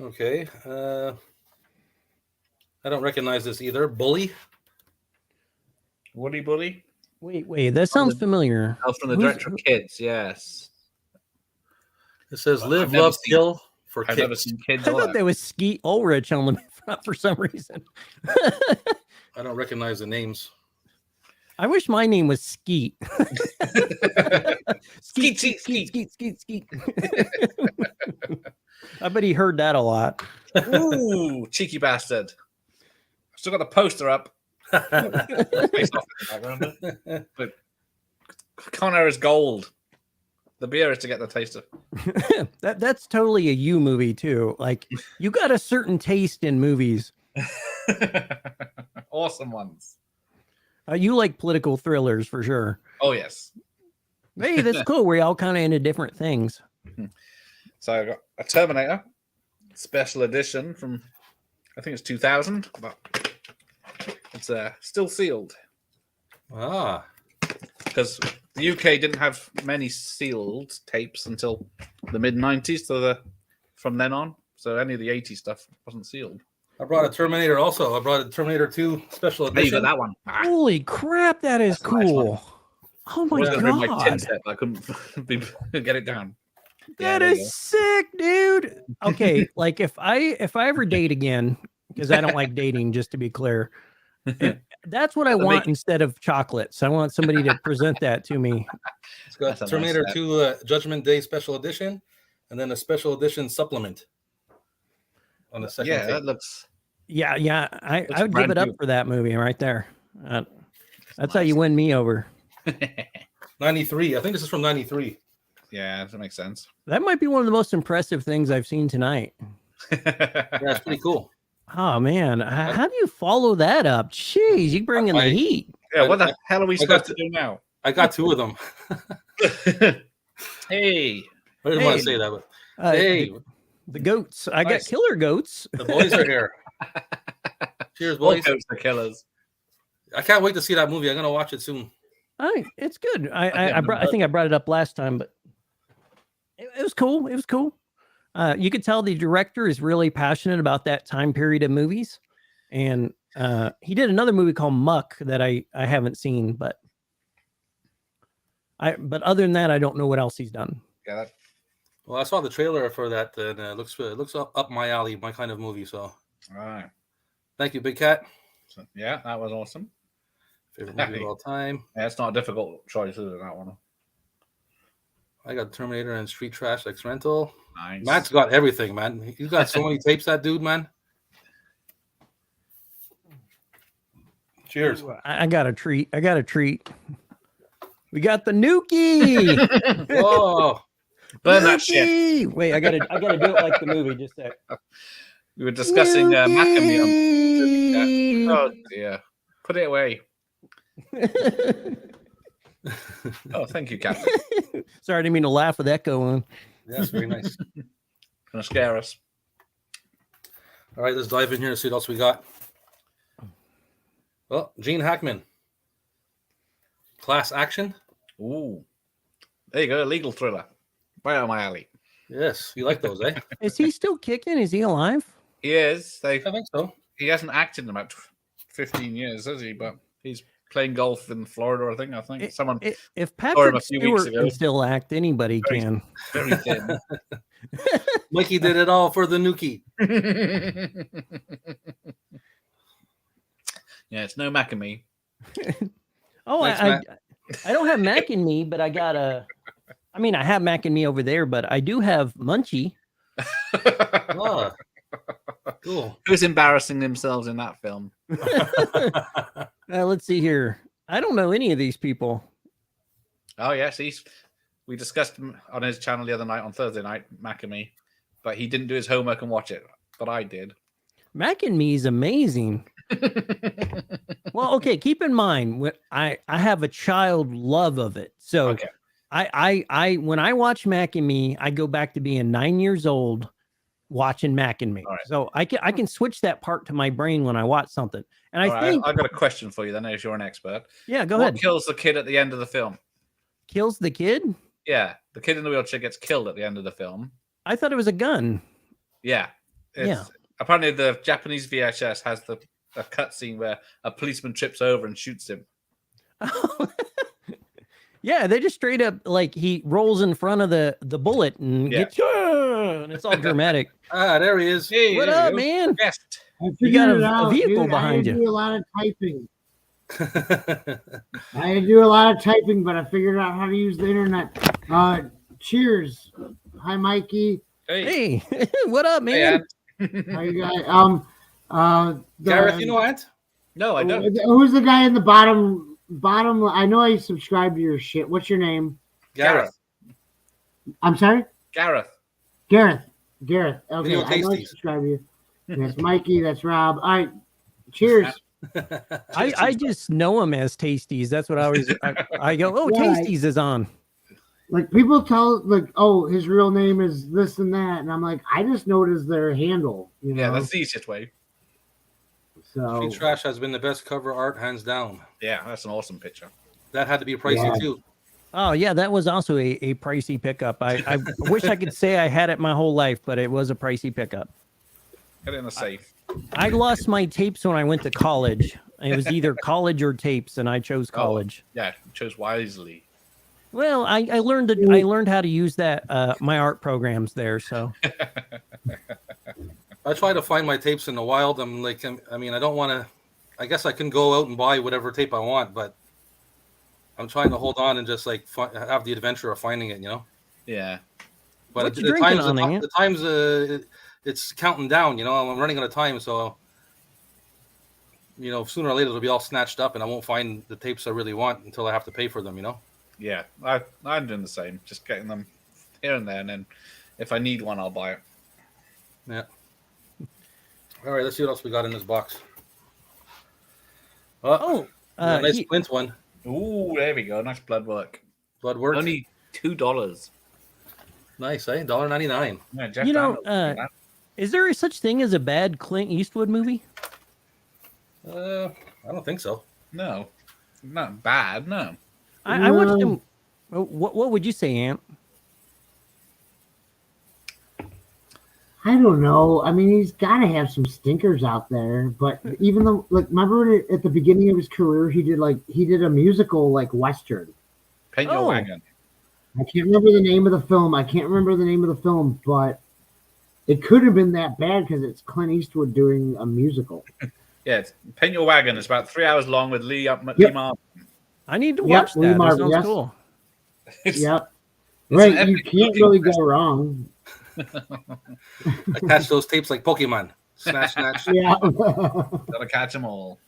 Okay. I don't recognize this either. Bully. Woody Bully. Wait, that sounds familiar. Oh, from the director of Kids, yes. It says live, love, kill for kids. I've never seen Kids. I thought there was Skeet Ulrich on the front for some reason. I don't recognize the names. I wish my name was Skeet. Skeet. I bet he heard that a lot. Ooh, cheeky bastard. I've still got the poster up. But Connor is gold. The beer is to get the taste of. That's totally a you movie too. Like you got a certain taste in movies. Awesome ones. You like political thrillers for sure. Oh yes. Hey, that's cool. We're all kind of into different things. So I got a Terminator special edition from I think it's 2000, but it's still sealed. Ah. Because the UK didn't have many sealed tapes until the mid-90s, so from then on. So any of the 80s stuff wasn't sealed. I brought a Terminator also. I brought a Terminator 2 special edition. Hey, you got that one. Holy crap, that is cool. Nice. Oh my god. My tin set, but I couldn't get it down. That is sick, dude. Okay, like if I ever date again, because I don't like dating, just to be clear. That's what I want instead of chocolates. I want somebody to present that to me. It's got Terminator 2 Judgment Day special edition, and then a special edition supplement on the second. Yeah, that looks. Yeah. I would give it up for that movie right there. That's how you win me over. 93. I think this is from 93. Yeah, that makes sense. That might be one of the most impressive things I've seen tonight. Yeah, it's pretty cool. Oh man, how do you follow that up? Jeez, you bring in the heat. Yeah, what the hell are we supposed to do now? I got 2 of them. Hey, I didn't want to say that, but hey, the goats. I got killer goats. The boys are here. Cheers, boys. Goats are killers. I can't wait to see that movie. I'm gonna watch it soon. It's good. I think I brought it up last time, but it was cool. It was cool. You could tell the director is really passionate about that time period of movies. And he did another movie called Muck that I haven't seen, but other than that, I don't know what else he's done. Yeah. Well, I saw the trailer for that, and it looks up my alley, my kind of movie. So, All right. thank you, Big Cat. So, yeah, that was awesome. Favorite movie of all time. Yeah, it's not a difficult choice, is it, that one? I got Terminator and Street Trash X Rental. Nice. Matt's got everything, man. He's got so many tapes, that dude, man. Cheers. I got a treat. We got the Nuki. Whoa. Burn that shit. Wait, I gotta do it like the movie. Just a sec. We were discussing Macamee. Oh dear. Put it away. Oh, thank you, Captain. Sorry, I didn't mean to laugh with echo on. Yes, very nice. Gonna scare us. All right, let's dive in here and see what else we got. Well, Gene Hackman. Class Action. Ooh. There you go, legal thriller. Right on my alley. Yes, you like those, eh? Is he still kicking? Is he alive? He is. I think so. He hasn't acted in about 15 years, has he? But he's playing golf in Florida, I think. Someone If saw him Patrick a few weeks Stewart ago. can still act, anybody Very- can. very thin. Mikey did it all for the Nuki. Yeah, it's no Macamee. Oh, Thanks, I don't have Mac in me, but I got I have Mac in me over there, but I do have Munchie. Ah, cool. Who's embarrassing themselves in that film? Let's see here. I don't know any of these people. Oh yes, we discussed him on his channel the other night on Thursday night, Macamee, but he didn't do his homework and watch it, but I did. Mac and me is amazing. Well, okay, keep in mind I have a child love of it. So Okay. I when I watch Mac and Me, I go back to being 9 years old watching Mac and Me. All right. So I can switch that part to my brain when I watch something. And I All right, think I've got a question for you then, as you're an expert. yeah, go What ahead. kills the kid at the end of the film? Kills the kid? Yeah, the kid in the wheelchair gets killed at the end of the film. I thought it was a gun. Yeah. Yeah. Apparently the Japanese VHS has a cutscene where a policeman trips over and shoots him. Yeah, they just straight up like he rolls in front of the bullet and Yeah. gets and it's all dramatic. Ah, there he is. Hey, What there up, you go. man? Yes. I You got figured it a out, vehicle dude. behind I you. had to do a lot of typing. I had to do a lot of typing, but I figured out how to use the internet. Cheers. Hi, Mikey. Hey. Hey, what up, Hey, man? Ant. How you guys? Gareth, you know Ant? No, I don't. Who's the guy in the bottom? I know I subscribe to your shit. What's your name? Gareth. I'm sorry, Gareth. Gareth. Okay, Video I know I Tasties. subscribe to you. That's Mikey. That's Rob. All right. Cheers. I just know him as Tasties. That's what I always I go, oh, Right. Tasties is on. Like people tell, like, oh, his real name is this and that, and I'm like, I just know it as their handle. You know? Yeah, that's the easiest way. So Street Trash has been the best cover art, hands down. Yeah, that's an awesome picture. That had to be pricey Yeah. too. Oh yeah, that was also a pricey pickup. I wish I could say I had it my whole life, but it was a pricey pickup. Get it in the safe. I lost my tapes when I went to college. It was either college or tapes, and I chose college. Yeah, you chose wisely. Well, I learned how to use that my art programs there. So I try to find my tapes in the wild. I'm like, I mean, I don't want to. I guess I can go out and buy whatever tape I want, but I'm trying to hold on and just like have the adventure of finding it, you know. Yeah. But What you the drinking times, on, Ant? the times, it's counting down. You know, I'm running out of time, so you know, sooner or later it'll be all snatched up, and I won't find the tapes I really want until I have to pay for them. You know. Yeah, I'm doing the same. Just getting them here and there, and then if I need one, I'll buy it. Yeah. All right, let's see what else we got in this box. Oh, nice Clint one. Ooh, there we go. Nice blood work. Blood work. Only $2. Nice, eh? $1.99. Yeah, Jeff you know, Daniels. is there such thing as a bad Clint Eastwood movie? I don't think so. No, not bad. No. I watched him. What would you say, Ant? I don't know. I mean, he's got to have some stinkers out there. But even though, like, remember at the beginning of his career, he did a musical like Western. Paint Your Wagon. I can't remember the name of the film. But it could have been that bad because it's Clint Eastwood doing a musical. Yeah, it's Paint Your Wagon. It's about 3 hours long with Lee Marvin. I need to watch that. Lee Marvin, that sounds cool. Yep. Right, you can't really go wrong. Attach those tapes like Pokemon. Snatch, snatch. Yeah. Gotta catch them all.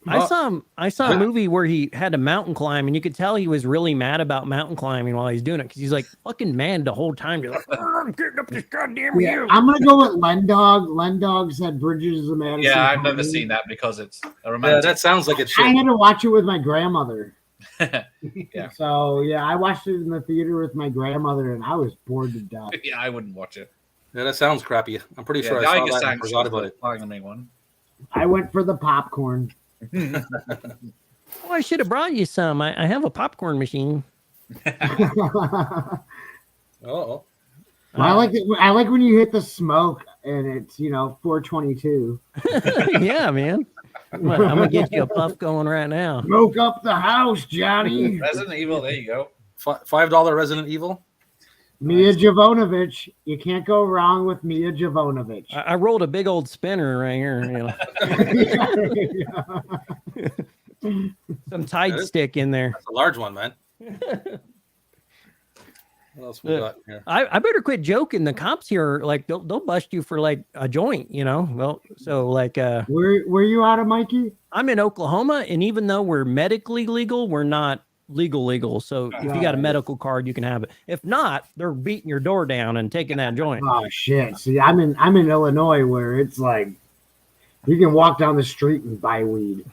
I saw a movie where he had to mountain climb, and you could tell he was really mad about mountain climbing while he's doing it because he's like fucking mad the whole time. He's like, I'm getting up this goddamn hill. I'm gonna go with Len Dog. Len Dog said Bridges of Madison. Yeah, I've never seen that because it's a romantic. Yeah, that sounds like it's I shit. had to watch it with my grandmother. Yeah. So yeah, I watched it in the theater with my grandmother, and I was bored to death. Yeah, I wouldn't watch it. Yeah, that sounds crappy. I'm pretty sure the I saw Iger that and Sang forgot about it. Probably gonna make one. I went for the popcorn. Oh, I should have brought you some. I have a popcorn machine. Oh, I like when you hit the smoke and it's 422. Yeah, man. I'm gonna get you a puff going right now. Smoke up the house, Johnny. Resident Evil. There you go. $5 Resident Evil. Mia Jovovich. You can't go wrong with Mia Jovovich. I rolled a big old spinner right here. Some Tide stick in there. That's a large one, man. What else we got here? I better quit joking. The cops here, like, they'll bust you for like a joint, Well, so like, where you out of, Mikey? I'm in Oklahoma, and even though we're medically legal, we're not legal. So if you got a medical card, you can have it. If not, they're beating your door down and taking that joint. Oh shit! See, I'm in Illinois where it's like you can walk down the street and buy weed.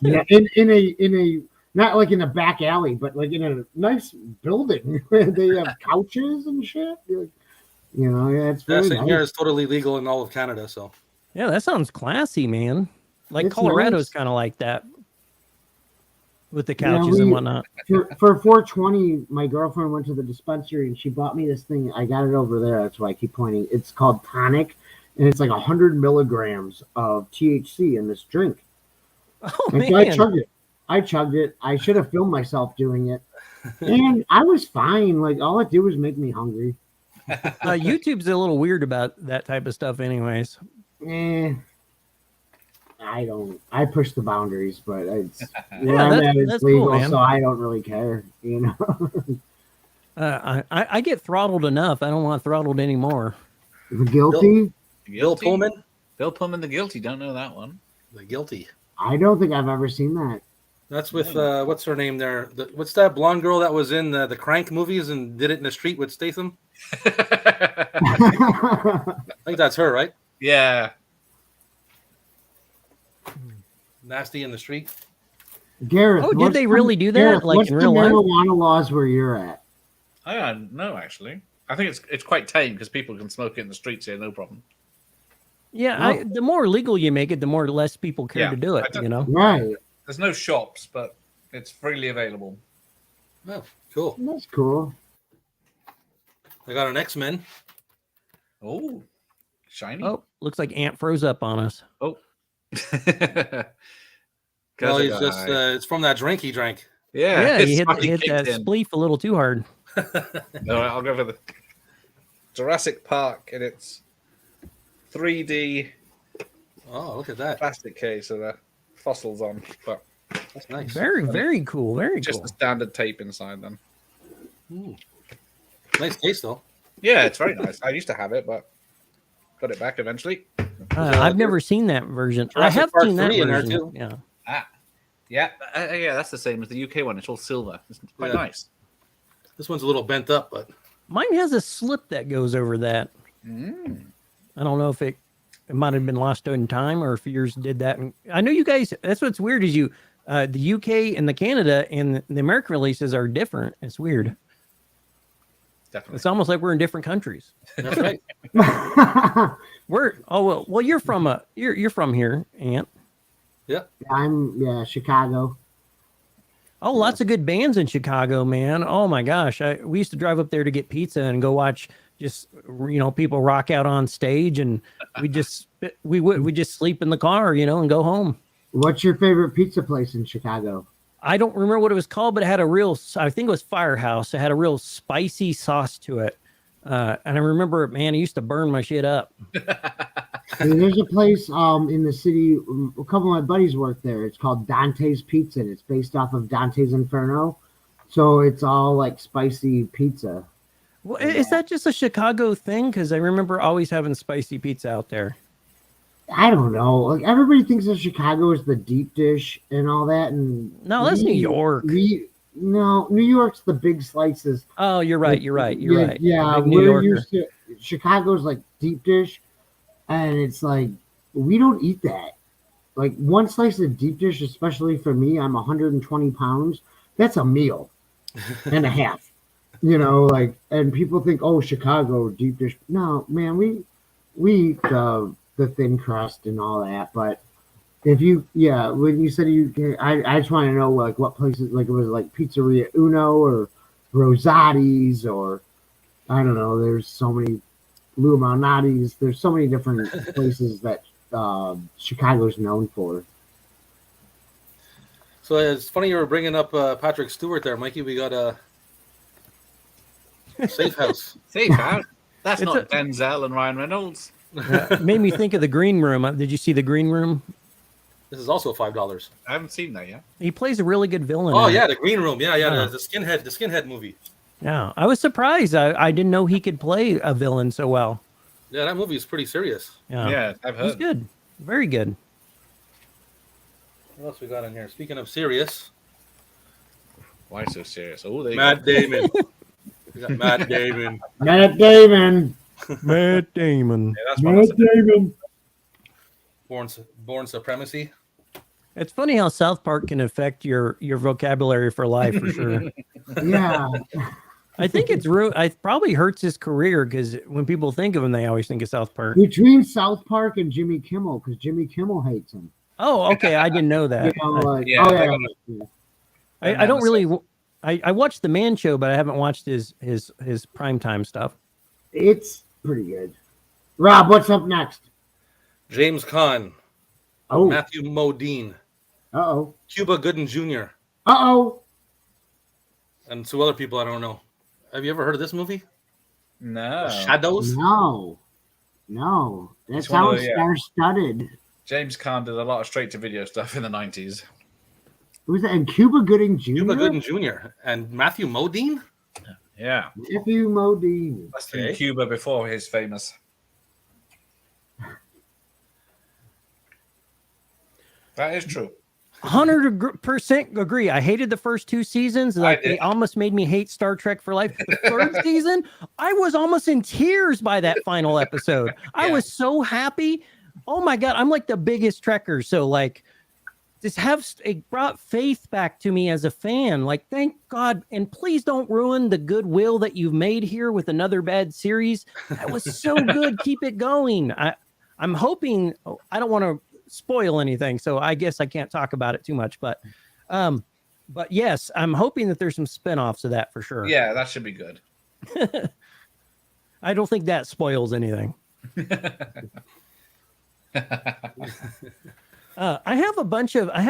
Yeah, in a not like in a back alley, but like in a nice building where they have couches and shit. It's very nice. Here is totally legal in all of Canada. So yeah, that sounds classy, man. Like It's Colorado's nice. kind of like that with the couches and whatnot. For 420, my girlfriend went to the dispensary and she bought me this thing. I got it over there. That's why I keep pointing. It's called Tonic, and it's like 100 milligrams of THC in this drink. Oh, And man. so I chugged it. I should have filmed myself doing it. And I was fine. Like, all it did was make me hungry. YouTube's a little weird about that type of stuff anyways. I push the boundaries, but it's that's legal, cool, man. so I don't really care, I get throttled enough. I don't want throttled anymore. Guilty? Bill Pullman, Bill Pullman, the Guilty. Don't know that one. the guilty. I don't think I've ever seen that. That's with what's her name there? What's that blonde girl that was in the Crank movies and did it in the street with Statham? I think that's her, right? Yeah. Nasty in the street. Gareth. Oh, did what's they the- really do that, Gareth, like, what's in the real life? marijuana laws where you're at? I don't know, actually. I think it's quite tame because people can smoke it in the streets here, no problem. Yeah, the more legal you make it, the more less people care to do it, Right. There's no shops, but it's freely available. Oh, cool. That's cool. I got an X-Men. Oh, shiny. Oh, looks like Ant froze up on us. Oh. Well, he's just it's from that drink he drank. Yeah, it's he hit fucking that kicked in. spleef a little too hard. No, I'll go for the Jurassic Park, and it's 3D Oh, look at that. plastic case with the fossils on, but That's nice. Very, very cool. Very just cool. the standard tape inside them. Nice taste, though. Yeah, it's very nice. I used to have it, but got it back eventually. I've never seen that version. I Jurassic have Park seen that 3 in there, version. too. Yeah. Yeah, that's the same as the UK one. It's all silver. It's quite nice. This one's a little bent up, but Mine has a slip that goes over that. I don't know if it might have been lost in time or if yours did that. And I know you guys, that's what's weird is the UK and the Canada and the American releases are different. It's weird. Definitely. It's almost like we're in different countries. that's right. Well, you're from here, Ant. Yeah. I'm Chicago. Oh, lots of good bands in Chicago, man. Oh my gosh. We used to drive up there to get pizza and go watch just, people rock out on stage, and we just sleep in the car, and go home. What's your favorite pizza place in Chicago? I don't remember what it was called, but it had I think it was Firehouse. It had a real spicy sauce to it. And I remember, man, it used to burn my shit up. There's a place in the city, a couple of my buddies work there. It's called Dante's Pizza, and it's based off of Dante's Inferno. So it's all like spicy pizza. Well, is that just a Chicago thing? Because I remember always having spicy pizza out there. I don't know. Like everybody thinks that Chicago is the deep dish and all that, and no, that's New York. No, New York's the big slices. Oh, you're right. You're right. Yeah, we're used to Chicago's like deep dish, and it's like we don't eat that. Like one slice of deep dish, especially for me, I'm 120 pounds. That's a meal and a half. And people think, oh, Chicago deep dish. No, man, we eat the thin crust and all that. But when you said I just want to know like what places, like it was like Pizzeria Uno or Rosati's, or I don't know. There's so many Lou Malnati's. There's so many different places that Chicago's known for. So it's funny you were bringing up Patrick Stewart there, Mikey. We got a Safe House. Safe House? That's not Denzel and Ryan Reynolds. Made me think of The Green Room. Did you see The Green Room? This is also $5. I haven't seen that yet. He plays a really good villain. Oh yeah, The Green Room. Yeah. The skinhead movie. Yeah, I was surprised. I didn't know he could play a villain so well. Yeah, that movie is pretty serious. Yeah, I've heard. He's good. Very good. What else we got in here? Speaking of serious. Why so serious? Oh, there you Matt go. Damon. We got Matt Damon. Matt Damon. Matt Damon. Yeah, that's Matt Damon. Born Supremacy. It's funny how South Park can affect your vocabulary for life, for sure. Yeah. I think it probably hurts his career, because when people think of him, they always think of South Park. Between South Park and Jimmy Kimmel, because Jimmy Kimmel hates him. Oh, okay. I didn't know that. I don't really. I watched the Man Show, but I haven't watched his primetime stuff. It's pretty good. Rob, what's up next? James Caan. Oh. Matthew Modine. Uh-oh. Cuba Gooding Jr. Uh-oh. And two other people I don't know. Have you ever heard of this movie? No. Shadows? No. That sounds star-studded. James Caan did a lot of straight-to-video stuff in the 90s. Who's that? And Cuba Gooding Jr.? Cuba Gooding Jr. And Matthew Modine? Yeah. Matthew Modine. That's in Cuba before he's famous. That is true. 100% agree. I hated the first two seasons. Like they almost made me hate Star Trek for life. The third season, I was almost in tears by that final episode. I was so happy. Oh my God, I'm like the biggest Trekker. So like, it brought faith back to me as a fan. Like, thank God, and please don't ruin the goodwill that you've made here with another bad series. That was so good. Keep it going. I'm hoping. I don't want to spoil anything, so I guess I can't talk about it too much. But yes, I'm hoping that there's some spinoffs of that for sure. Yeah, that should be good. I don't think that spoils anything. I have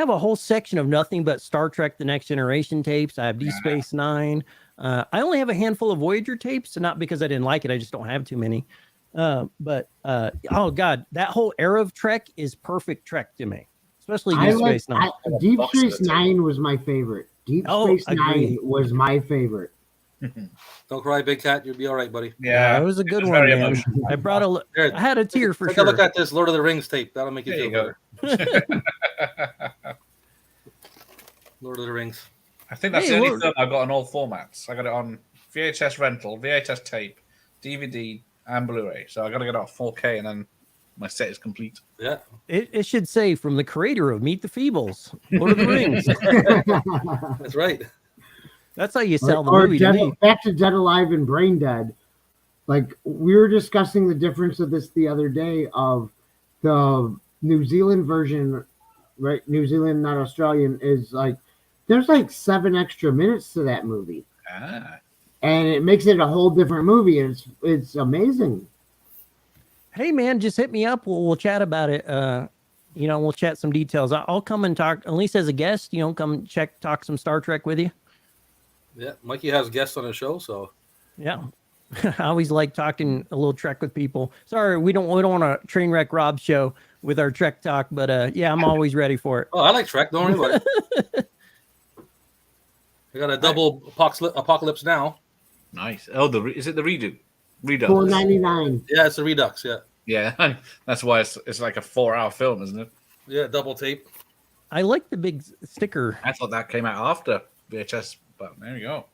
a whole section of nothing but Star Trek: The Next Generation tapes. I have Deep Space Nine. I only have a handful of Voyager tapes, not because I didn't like it. I just don't have too many. Oh God, that whole era of Trek is perfect Trek to me, especially Deep Space Nine. Deep Space Nine was my favorite. Deep Space Nine was my favorite. Don't cry, Big Cat. You'll be all right, buddy. Yeah, it was a good one, man. I had a tear for sure. Take a look at this Lord of the Rings tape. That'll make you feel better. Lord of the Rings. I think that's the only film I got on all formats. I got it on VHS rental, VHS tape, DVD, and Blu-ray. So I got to get it off 4K, and then my set is complete. Yeah. It should say from the creator of Meet the Feebles, Lord of the Rings. That's right. That's how you sell the movie to me. Back to Dead Alive and Brain Dead. Like, we were discussing the difference of this the other day of the New Zealand version, right? New Zealand, not Australian, is like there's like 7 extra minutes to that movie, Ah, and it makes it a whole different movie, and it's amazing. Hey man, just hit me up. We'll chat about it. We'll chat some details. I'll come and talk, at least as a guest. Come talk some Star Trek with you. Yeah, Mikey has guests on his show, so Yeah. I always like talking a little Trek with people. Sorry, we don't want to train wreck Rob's show with our Trek talk, but yeah, I'm always ready for it. oh, I like Trek. Don't worry about it. I got a double apocalypse now. nice. Oh, is it the Redux? $4.99. Yeah, it's a Redux. Yeah, Yeah, that's why it's like a 4-hour film, isn't it? yeah, double tape. I like the big sticker. I thought that came out after VHS, but there you go.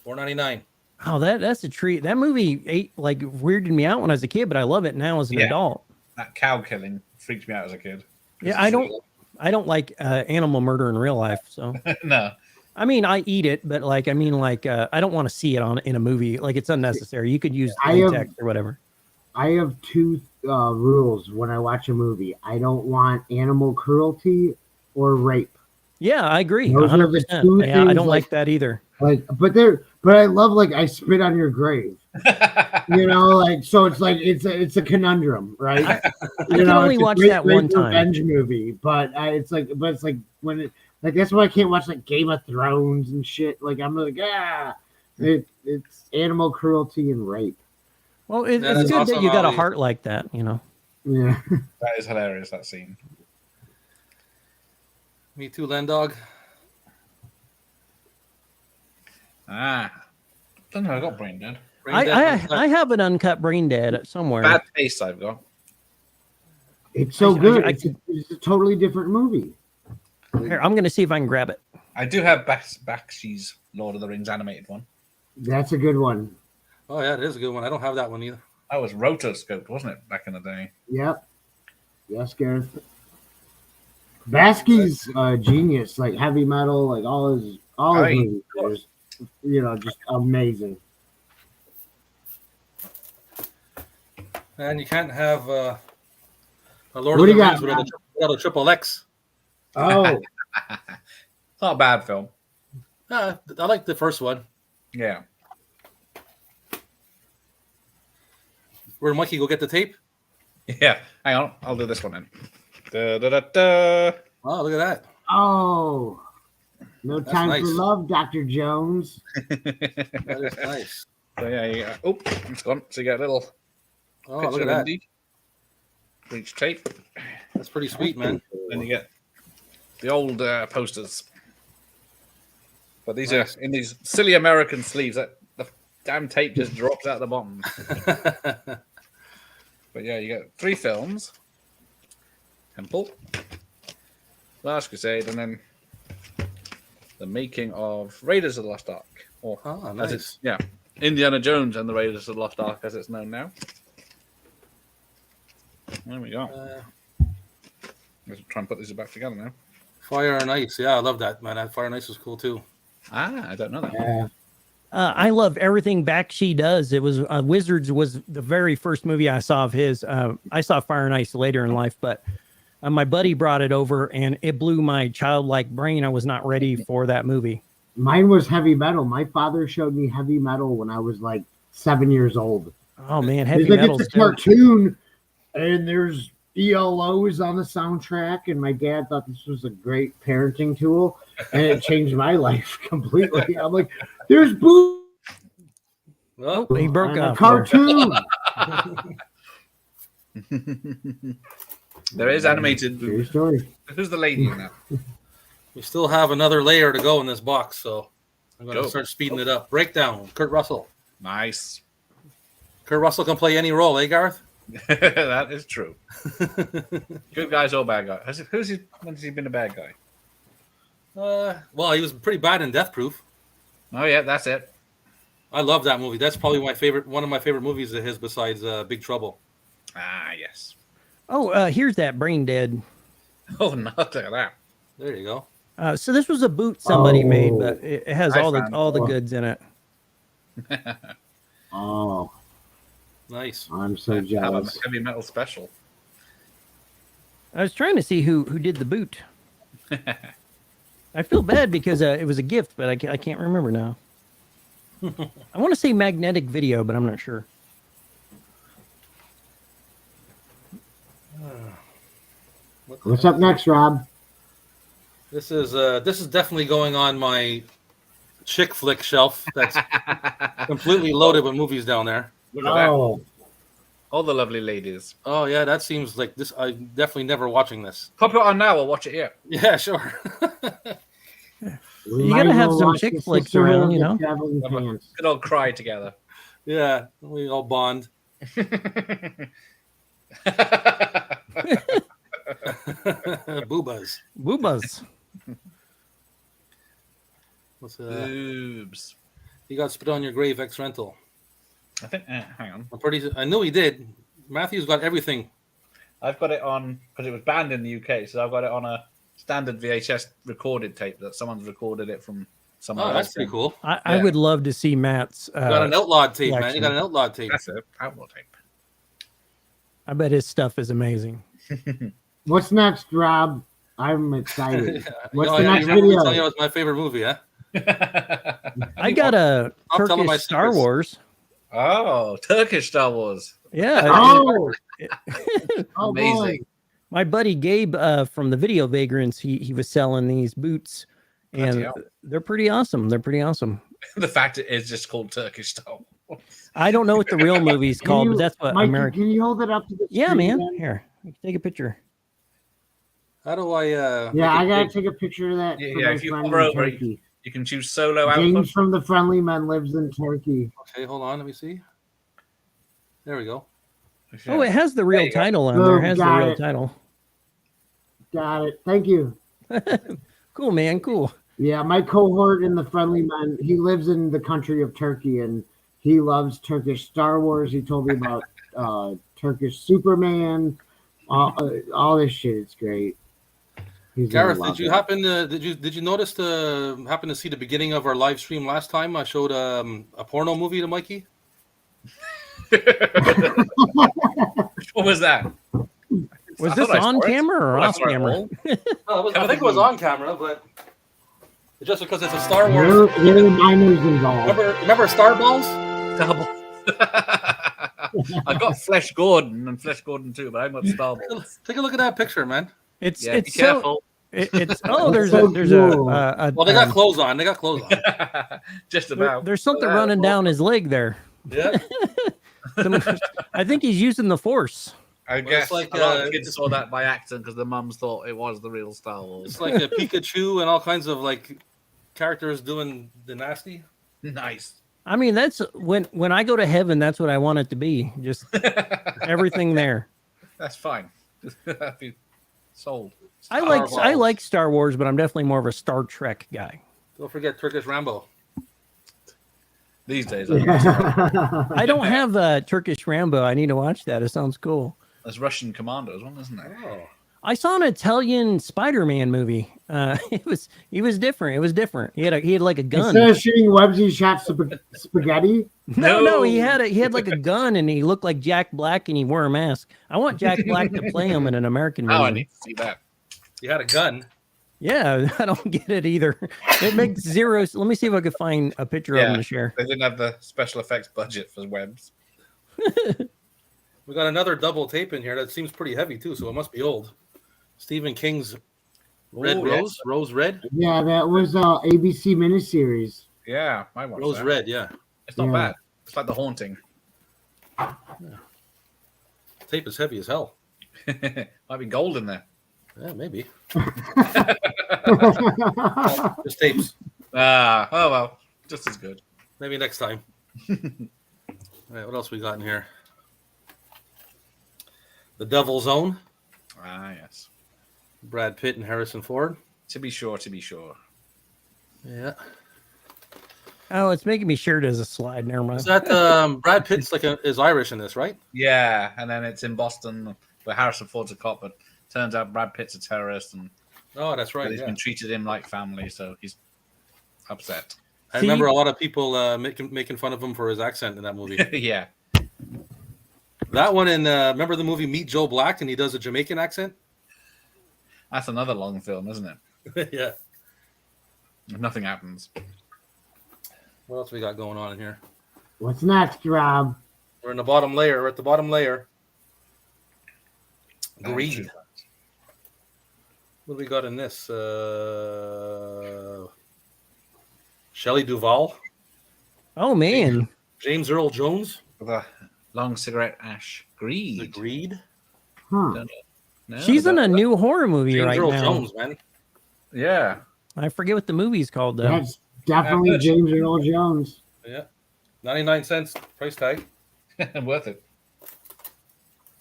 $4.99. Oh, that's a treat. That movie weirded me out when I was a kid, but I love it now as an adult. That cow killing freaked me out as a kid. Yeah, I don't like animal murder in real life. So No. I mean, I eat it, but I don't want to see it in a movie. Like, it's unnecessary. You could use text or whatever. I have 2 rules when I watch a movie. I don't want animal cruelty or rape. Yeah, I agree. Those are the 100%. two Yeah, I things, don't like that either. But I love I spit on your grave. So it's a conundrum, right? I can only watch that one time. Revenge movie, but it's like when it that's why I can't watch Game of Thrones and shit. It's animal cruelty and rape. Well, it's good that you got a heart like that, Yeah. That is hilarious, that scene. Me too, Landog. I don't know, I got Brain Dead. I have an uncut Brain Dead somewhere. Bad taste I've got. It's so good. It's a totally different movie. Here, I'm going to see if I can grab it. I do have Bakshi's Lord of the Rings animated one. That's a good one. Oh yeah, it is a good one. I don't have that one either. That was rotoscoped, wasn't it, back in the day? Yep. Yes, Gareth. Bakshi's genius, heavy metal, all his movies are just amazing. And you can't have a Lord What of do the you Rings got? without a triple X. Oh, It's not a bad film. I like the first one. Yeah. Where did Mikey go get the tape? Yeah. Hang on. I'll do this one then. Da, da, da, da. Oh, look at that. oh. No That's time nice. for love, Dr. Jones. That is nice. So yeah, you got, oh, it's gone. So you get a little Oh, picture look at of that. Indy for each tape. That's pretty sweet, man. Then you get the old posters. But these are in these silly American sleeves. That the damn tape just drops out the bottom. But yeah, you get 3 films: Temple, Last Crusade, and then the making of Raiders of the Lost Ark. Or Oh, as nice. it's Indiana Jones and the Raiders of the Lost Ark, as it's known now. There we go. Let's try and put these back together now. Fire and Ice. Yeah, I love that, man. That Fire and Ice was cool too. I don't know that. Yeah. I love everything Bakshi does. It was Wizards was the very first movie I saw of his. I saw Fire and Ice later in life, but my buddy brought it over and it blew my childlike brain. I was not ready for that movie. Mine was heavy metal. My father showed me heavy metal when I was 7 years old. Oh man, heavy He's metal. it's a cartoon, and there's ELOs on the soundtrack, and my dad thought this was a great parenting tool, and it changed my life completely. I'm like, there's boo Well, He broke on a up. cartoon. There is animated. True story. Who's the lady in that? we still have another layer to go in this box, so I'm going Go. to start speeding it up. Breakdown. Kurt Russell. Nice. Kurt Russell can play any role, eh, Gareth? That is true. Good guys or bad guys? When has he been a bad guy? Well, he was pretty bad in Death Proof. Oh yeah, that's it. I love that movie. That's probably one of my favorite movies of his besides Big Trouble. Ah yes. Oh, here's that Brain Dead. Oh no, look at that. There you go. So this was a boot somebody Oh. made, but it has I all the found- goods in it. Oh, Nice. I'm so Have a jealous. heavy metal special. I was trying to see who did the boot. I feel bad because it was a gift, but I can't remember now. I want to say Magnetic Video, but I'm not sure. What's up next, Rob? This is definitely going on my chick flick shelf. That's completely loaded with movies down there. Look at that. Oh, All the lovely ladies. Oh yeah, that seems like this. I'm definitely never watching this. Pop it on now. I'll watch it here. Yeah, sure. we You might gotta as have well some watch chick the flicks Sisterhood around, of you the know? Traveling Pants. Could all cry together. Yeah, we all bond. Boobas. Boobas. What's Boobs. You got Spit on Your Grave X Rental. I think. Hang on. I knew he did. Matthew's got everything. I've got it on because it was banned in the UK, so I've got it on a standard VHS recorded tape that someone's recorded it from somewhere Oh, else. that's pretty cool. I would love to see Matt's. You got an outlawed tape, man. You collection. got an outlawed tape. That's it. Outlaw tape. I bet his stuff is amazing. What's next, Rob? I'm excited. What's You the know, next you remember me video? telling you it was my favorite movie, huh? I got a I'll tell him my Turkish Star secrets. Wars. Oh, Turkish Star Wars. Yeah. Oh, oh boy. Amazing. My buddy Gabe from the Video Vagrants, he was selling these boots, Bloody and hell. they're pretty awesome. They're pretty awesome. The fact it is just called Turkish Star Wars. I don't know what the real movie's Can called, you- but that's what Mikey, American. Can you hold it up to the Yeah, screen man. again? Here, take a picture. How do I? Yeah, make I it gotta big? take a picture of that. Yeah, for yeah, my if you friend hover in over it, Turkey. You can choose solo James output. from the Friendly Men lives in Turkey. Okay, hold on. Let me see. There we go. Oh, it has the real There you go. title on Oh, there. It has the got real it. title. Got it. Thank you. Cool, man. Cool. Yeah, my cohort in the Friendly Men, he lives in the country of Turkey and he loves Turkish Star Wars. He told me about Turkish Superman, all this shit. It's great. He's gonna Gareth, love did you it. happen to did you notice happen to see the beginning of our live stream last time? I showed a porno movie to Mikey. What was that? Was I this thought I on saw it. camera or I off saw it camera? all. I think it was on camera, but just because it's a Star Wars. There are minors involved. Remember Star Balls? Double. I got Flesh Gordon and Flesh Gordon too, but I haven't got Star Wars. Take a look at that picture, man. It's Yeah, be it's so careful. it's oh there's So a cool. Well, they got clothes on. They got clothes on. Just about. there's something running down his leg there. Yeah. I think he's using the Force. I it's guess like, a lot uh, of kids saw that by accident because the mums thought it was the real Star Wars. It's like a Pikachu and all kinds of like characters doing the nasty. Nice. I mean, that's when I go to heaven, that's what I want it to be. Just everything there. That's fine. Be sold. I Star Balls. like Star Wars, but I'm definitely more of a Star Trek guy. Don't forget Turkish Rambo. These days, I don't have Turkish Rambo. I need to watch that. It sounds cool. there's Russian Commandos, one, isn't there? Oh. I saw an Italian Spider-Man movie. He was different. It was different. He had like a gun. Instead of shooting webs, he shot spaghetti. No, he had like a gun and he looked like Jack Black and he wore a mask. I want Jack Black to play him in an American Oh, I movie. need to see that. You had a gun. Yeah, I don't get it either. It makes zero. Let me see if I could find a picture of him Yeah. to share. They didn't have the special effects budget for webs. We got another double tape in here that seems pretty heavy too, so it must be old. Stephen King's Red Ooh, Rose, yes. Rose Red, Yeah, that was ABC miniseries. Yeah, I watched Rose that. Red. Yeah, It's not Yeah. bad. It's like The Haunting. tape is heavy as hell. Might be gold in there. Yeah, maybe. Just tapes. Ah, oh well, just as good. Maybe next time. All right, what else we got in here? The Devil's Own, Ah, yes. Brad Pitt and Harrison Ford. To be sure, to be sure. Yeah. Oh, it's making me sure it is a slide. Never mind. Is that Brad Pitt's is Irish in this, right? Yeah, and then it's in Boston where Harrison Ford's a cop, but turns out Brad Pitt's a terrorist, and Oh, that's right. he's Yeah. been treated him like family, so he's upset. I See- remember a lot of people making fun of him for his accent in that movie. Yeah. That one, and remember the movie Meet Joe Black, and he does a Jamaican accent. That's another long film, isn't it? Yeah. Nothing happens. What else we got going on in here? What's next, Rob? We're in the bottom layer. We're at the bottom layer. Greed. What do we got in this? Shelley Duvall. Oh man, James Earl Jones. With a long cigarette ash. Greed. The Greed. Huh. No, she's in a new horror movie James right Earl now. Jones, man. Yeah. I forget what the movie's called though. That's definitely Yeah, James Earl Jones. Yeah. 99 cents price tag. Worth it.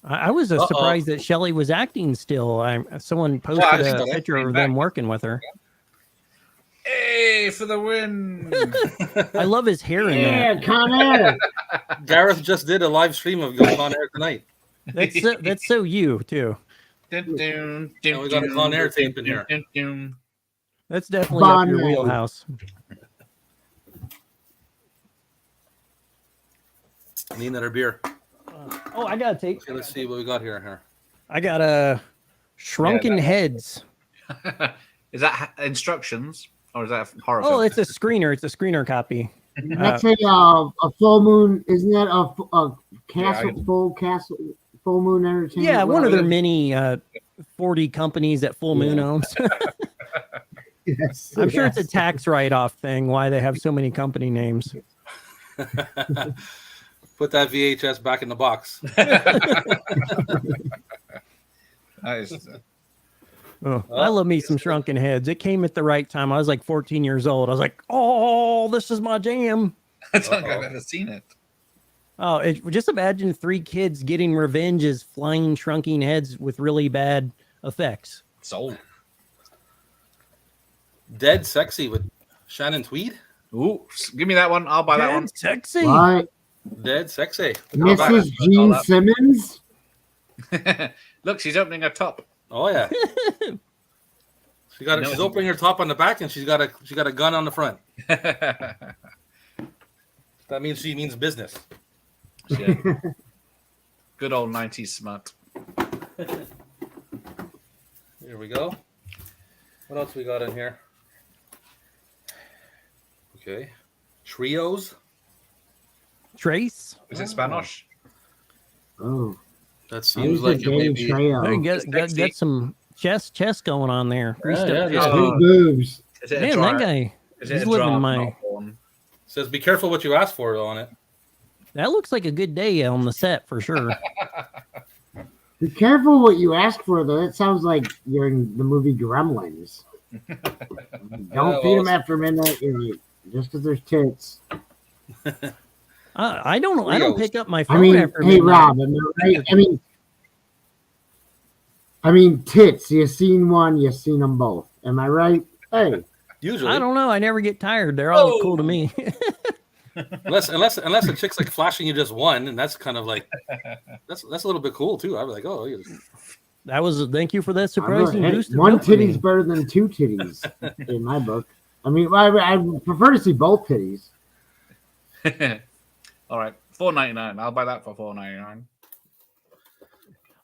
I was surprised that Shelley was acting still. Someone posted I a think picture came of back. them working with her. Hey, for the win. I love his hair in Yeah, Con Air. Gareth just did a live stream of going on air tonight. that. That's so you too. Dun, dun, Now we got a Con Air tape in here. dun, dun. That's definitely up your Bonnet. wheelhouse. Need another beer. Oh, I gotta take. Okay, let's see what we got here. I got Shrunken Heads. Is that instructions or is that a horror Oh, film? it's a screener. It's a screener copy. That's a full moon. Isn't that a castle? Yeah, Full moon entertainment. Yeah, one of their whatever. many 40 companies that Full Moon owns. Yes, I'm sure it's a yes. tax write-off thing. Why they have so many company names. Put that VHS back in the box. Nice. Oh, I love me some Shrunken Heads. It came at the right time. I was like 14 years old. I was like, oh, this is my jam. I don't think I've ever seen it. Oh, just imagine 3 kids getting revenge as flying shrunken heads with really bad effects. Sold. Dead Sexy with Shannon Tweed. Ooh, give me that one. I'll buy that one. Sexy. What? Dead Sexy. Mrs. Gene Simmons? Look, she's opening her top. Oh yeah. She's opening her top on the back and she's got a gun on the front. That means she means business. Yeah. Good old 90s smut. Here we go. What else we got in here? Okay. Trios. Trace. Is it Spanish? Oh. That seems like it may be. Hey, Sexy. get some chest going on there. Yeah, Oh. Big boobs. Is it a Man, dry- that guy. Is it he's a living dry my- not porn? Says be careful what you ask for on it. That looks like a good day on the set for sure. Be careful what you ask for, though. That sounds like you're in the movie Gremlins. Don't feed them after midnight, just because there's tits. I don't pick up my phone I mean, after hey, midnight. Rob, am I right? I mean, tits. You seen one, you seen them both. Am I right? Hey, Usually, I don't know. I never get tired. They're all cool to me. unless the chick's like flashing you just one, and that's kind of like that's a little bit cool too. I'd be like, oh, Thank you for that I'm surprising right. Hey, boost. of one dopamine. titty's better than 2 titties in my book. I mean, I prefer to see both titties. All right, $4.99. I'll buy that for $4.99.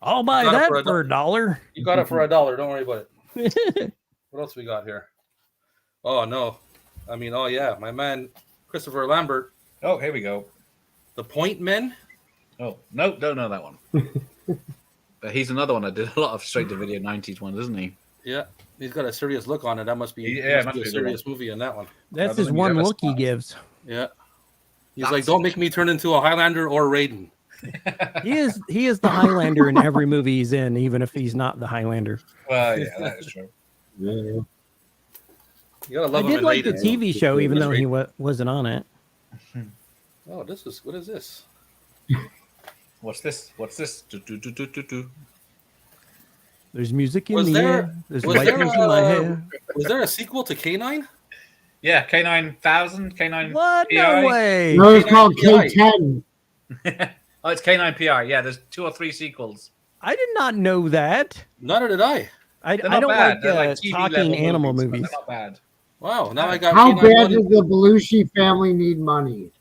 I'll buy Got it that for for $1. you got it for $1. Don't worry about it. What else we got here? Oh no, I mean, oh yeah, my man Christopher Lambert, Oh, here we go. The Point Men. Oh, no, don't know that one. But he's another one that did a lot of straight-to-video 90s ones, isn't he? Yeah, he's got a serious look on it. That must be, Yeah, it must must be be a a good serious movie in that one. That's Other his than one Jealous look he Spot. gives. Yeah, he's That's like, don't make me turn into a Highlander or Raiden. He is the Highlander in every movie he's in, even if he's not the Highlander. Well, yeah, that is true. Yeah. You gotta I love him did in like the Raiden. TV show, even That's though he wasn't on it. Oh, what is this? What's this? What's this? Do. There's music in Was the there- air. There's was there lightning in my a- hair. Was there a sequel to K9? Yeah, K9000, K9. What? PI. No way. No, it's called K9. K10. Oh, it's K9PI. Yeah, there's 2 or 3 sequels. I did not know that. Neither did I. I They're I not don't bad. like, They're like TV talking level animal but movies. They're not bad. Wow, now I got How K9 bad one. does the Belushi family need money?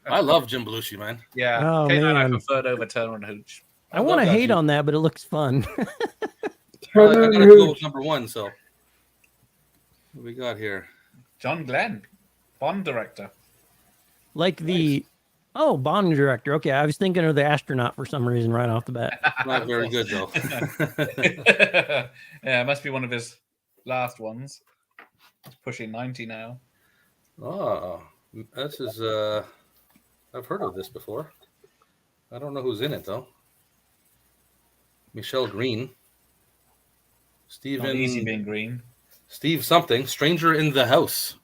I love Jim Belushi, man. Yeah, Oh, K9 I man. preferred over Turner and Hooch. I want to love that hate dude. on that, but it looks fun. I gotta go with number 1. So What we got here? John Glenn, Bond director. Like the Bond director. Okay, I was thinking of the astronaut for some reason right off the bat. Not very good though. Yeah, it must be one of his last ones. He's pushing 90 now. Oh, this is I've heard of this before. I don't know who's in it though. Michelle Green. Not easy being green. Steve something. Stranger in the House.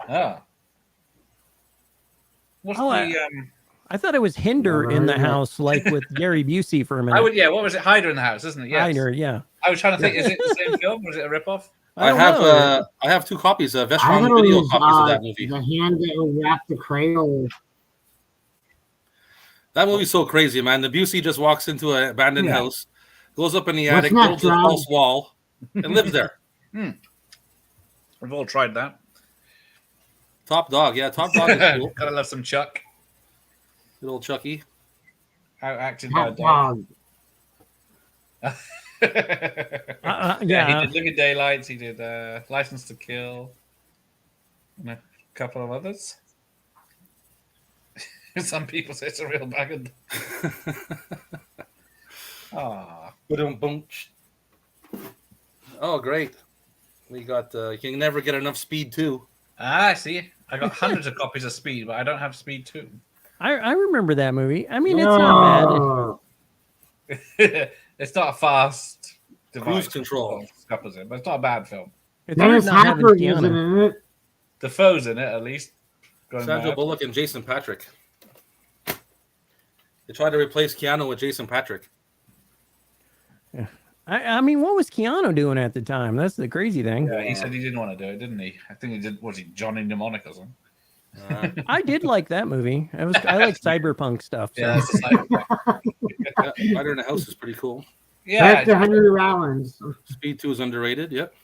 Ah. What's I thought it was Hinder in the House, like with Gary Busey for a minute. What was it? Hider in the House, isn't it? Yes. Hider, yeah. I was trying to think, is it the same film or is it a ripoff? I have 2 copies of Vestron video copies of that movie. The hand that will wrap the cradle. That movie's so crazy, man. The Busey just walks into an abandoned house, goes up in the attic, builds a false wall, and lives there. We've all tried that. Top dog, yeah. Top dog is cool. Gotta love some Chuck. Good old Chucky. Acted by Dog. Yeah, he did Living Daylights. He did License to Kill, and a couple of others. Some people say it's a real bag of. Oh, great! We got. You can never get enough Speed 2. Ah, see, I got hundreds of copies of Speed, but I don't have Speed 2. I remember that movie. I mean, it's not bad. It's not a fast cruise control, but it's not a bad film. Dennis Hopper isn't in it. Defoe's in it, at least. Sandra Bullock and Jason Patrick. They tried to replace Keanu with Jason Patrick. Yeah. I mean, what was Keanu doing at the time? That's the crazy thing. Yeah, he said he didn't want to do it, didn't he? I think he did. Was he Johnny Mnemonic or something? I did like that movie. I like cyberpunk stuff. So. Yeah, Rider in the House is pretty cool. Yeah, back to Henry Rollins. Speed 2 is underrated. Yep.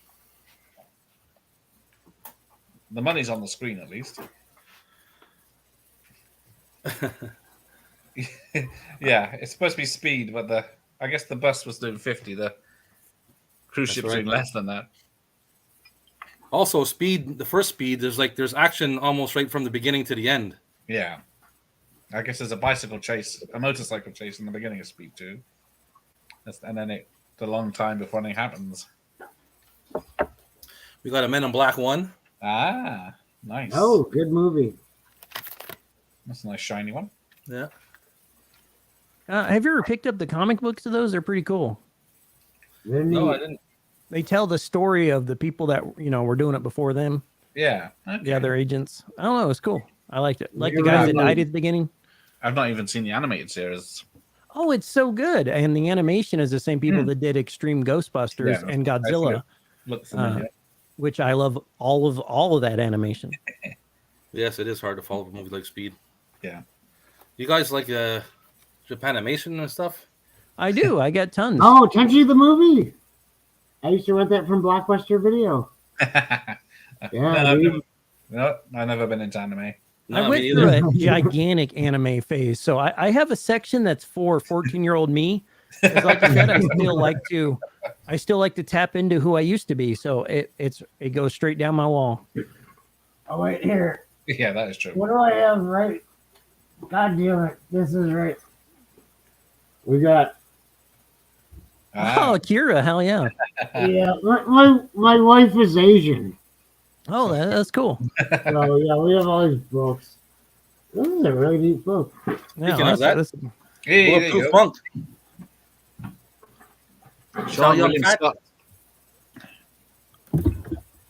The money's on the screen, at least. Yeah, it's supposed to be Speed, but I guess the bus was doing 50. The cruise ship's doing less than that. Also, Speed, the first Speed, there's action almost right from the beginning to the end. Yeah. I guess there's a motorcycle chase in the beginning of Speed 2. And then it's a long time before anything happens. We got a Men in Black 1. Ah, nice. Oh, good movie. That's a nice shiny one. Yeah. Have you ever picked up the comic books of those? They're pretty cool. No, I didn't. They tell the story of the people that were doing it before them. Yeah. Okay. The other agents. I don't know. It's cool. I liked it. Like the guys that died at the beginning. I've not even seen the animated series. Oh, it's so good. And the animation is the same people that did Extreme Ghostbusters and Godzilla. Look familiar. Which I love all of that animation. Yes, it is hard to follow a movie like Speed. Yeah. You guys like Japanimation and stuff? I do. I got tons. Oh, Tenchi the movie. I used to rent that from Blockbuster Video. Yeah, No, I've never been into anime. No, I went through a gigantic anime phase. So I have a section that's for 14-year-old me. Like I said, I still like to tap into who I used to be. So it goes straight down my wall. Oh, wait, here. Yeah, that is true. What do I have right? God damn it. This is right. We got. Oh, Akira. Hell yeah. Yeah, my wife is Asian. Oh, that's cool. So, yeah, we have all these books. This is a really neat book. Speaking of that, Hey, Bulletproof Monk. Sean William Scott.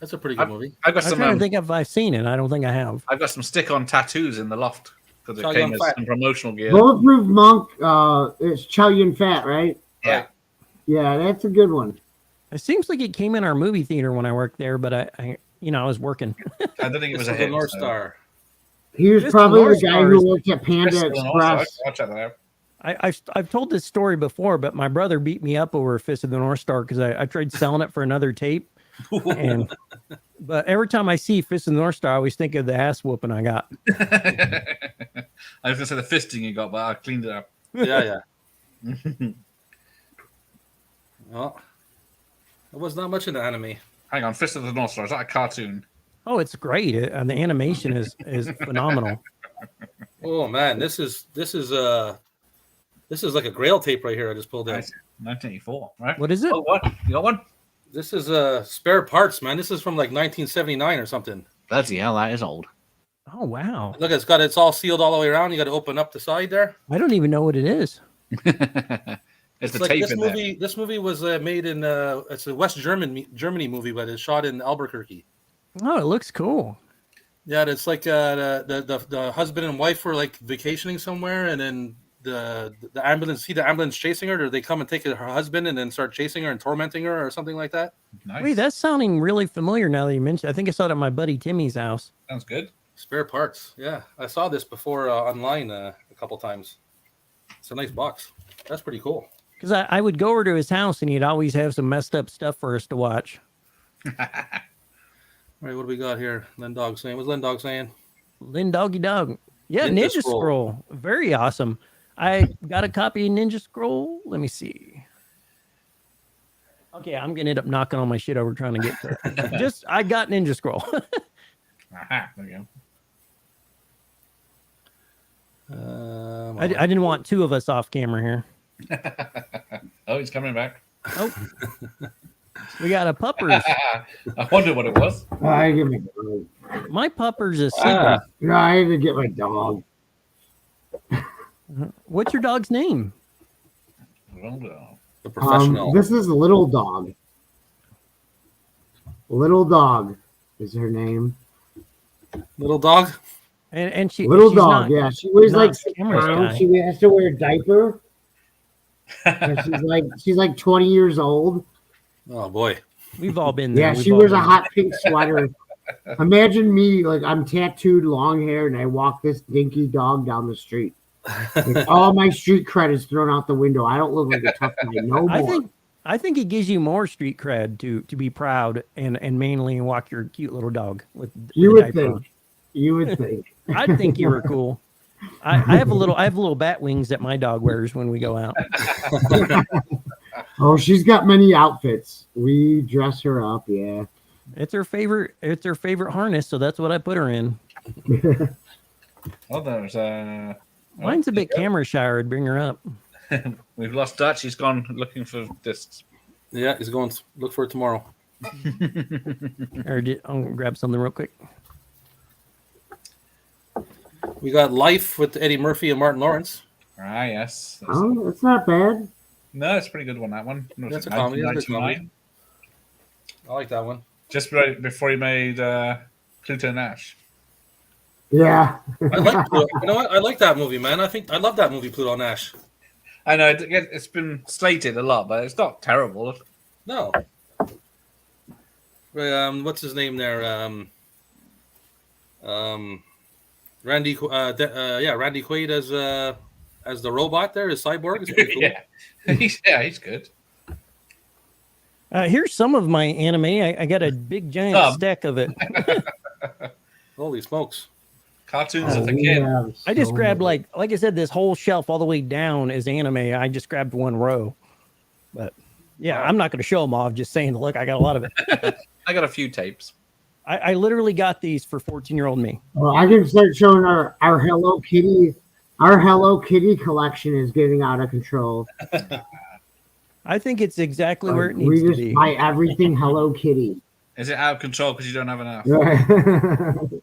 That's a pretty good movie. I've got I'm some. trying to think if I've seen it. I don't think I have. I've got some stick-on tattoos in the loft because it Chow came Yun as Fat. some promotional gear. Bulletproof Monk, it's Chow Yun Fat, right? Yeah. Yeah, that's a good one. It seems like it came in our movie theater when I worked there, but I was working. I don't think it was a The hit. North Star. He was Fist of probably North the guy Star who is- worked at Panda Express. I'll check that out. I've told this story before, but my brother beat me up over Fist of the North Star because I tried selling it for another tape. But every time I see Fist of the North Star, I always think of the ass whooping I got. I was going to say the fisting you got, but I cleaned it up. Yeah. Well, there was not much in the anime. Hang on, Fist of the North Star. Is that a cartoon? Oh, it's great. The animation is phenomenal. Oh man, this is like a Grail tape right here. I just pulled out. 1984, right? What is it? Oh, what? You got one? This is spare parts, man. This is from like 1979 or something. Bloody hell, that is old. Oh wow! Look, it's all sealed all the way around. You got to open up the side there. I don't even know what it is. It's the like tape this in movie. there. This movie was made in it's a West Germany movie, but it's shot in Albuquerque. Oh, it looks cool. Yeah, it's like the husband and wife were like vacationing somewhere, and then the ambulance chasing her, or they come and take her husband and then start chasing her and tormenting her or something like that. Nice. Wait, that's sounding really familiar now that you mentioned. I think I saw it at my buddy Timmy's house. Sounds good. Spare parts. Yeah, I saw this before online a couple times. It's a nice box. That's pretty cool. Because I would go over to his house and he'd always have some messed up stuff for us to watch. All right, what do we got here? Len Dog saying. What's Len Dog saying? Lynn Doggy Dog. Yeah, Ninja Ninja Scroll. Scroll. Very awesome. I got a copy of Ninja Scroll. Let me see. Okay, I'm gonna end up knocking all my shit over trying to get to it. I got Ninja Scroll. Aha, there you Um, I didn't want two of us off camera here. go. Oh, he's coming back. Oh, we got a puppers. I wonder what it was. I get my dog. My puppers is sleeping. No, I had to get my dog. What's your dog's name? the professional. This is Little Dog. Little Dog is her name. Little dog. And she Little she's Dog, not- yeah. She weighs not like a 6 camera pounds. guy. She has to wear a diaper. And she's like 20 years old. Oh boy. We've all been there. Yeah, We've she all wears a been hot pink sweater. Imagine me, like I'm tattooed, long hair, and I walk this dinky dog down the street. Like, all my street cred is thrown out the window. I don't look like a tough guy no there. more. I think it gives you more street cred to be proud and manly and walk your cute little dog with. You with a would diaper think. You would think. on. I think you were cool. I have little bat wings that my dog wears when we go out. Oh, she's got many outfits. We dress her up, yeah. It's her favorite harness, so that's what I put her in. Oh, there's Mine's a bit camera shy. I'd bring her up. We've lost Dutch. He's gone looking for discs. Yeah, he's going to look for it tomorrow. I'll grab something real quick. We got Life with Eddie Murphy and Martin Lawrence. Ah, yes. Oh, that's not bad. No, it's a pretty good one, that one. No, That's it's a comedy, that's a good 1999. I like that one. Just right before he made Pluto Nash. Yeah. I like Pluto. You know what? I like that movie, man. I love that movie, Pluto Nash. I know it's been slated a lot, but it's not terrible. No. What's his name there? Randy Quaid as the robot there, as Cyborg. It's pretty cool. He's good. Here's some of my anime. I got a big giant Some. stack of it. Holy smokes. Cartoons Oh, of the we kid. have I just so grabbed many. like I said, this whole shelf all the way down is anime. I just grabbed one row, but yeah, I'm not going to show them all. I'm just saying, look, I got a lot of it. I got a few tapes. I literally got these for 14-year-old me. Well, I can start showing our Hello Kitty. Our Hello Kitty collection is getting out of control. I think it's exactly where it we needs to just be. buy everything Hello Kitty. Is it out of control because you don't have enough? Yeah.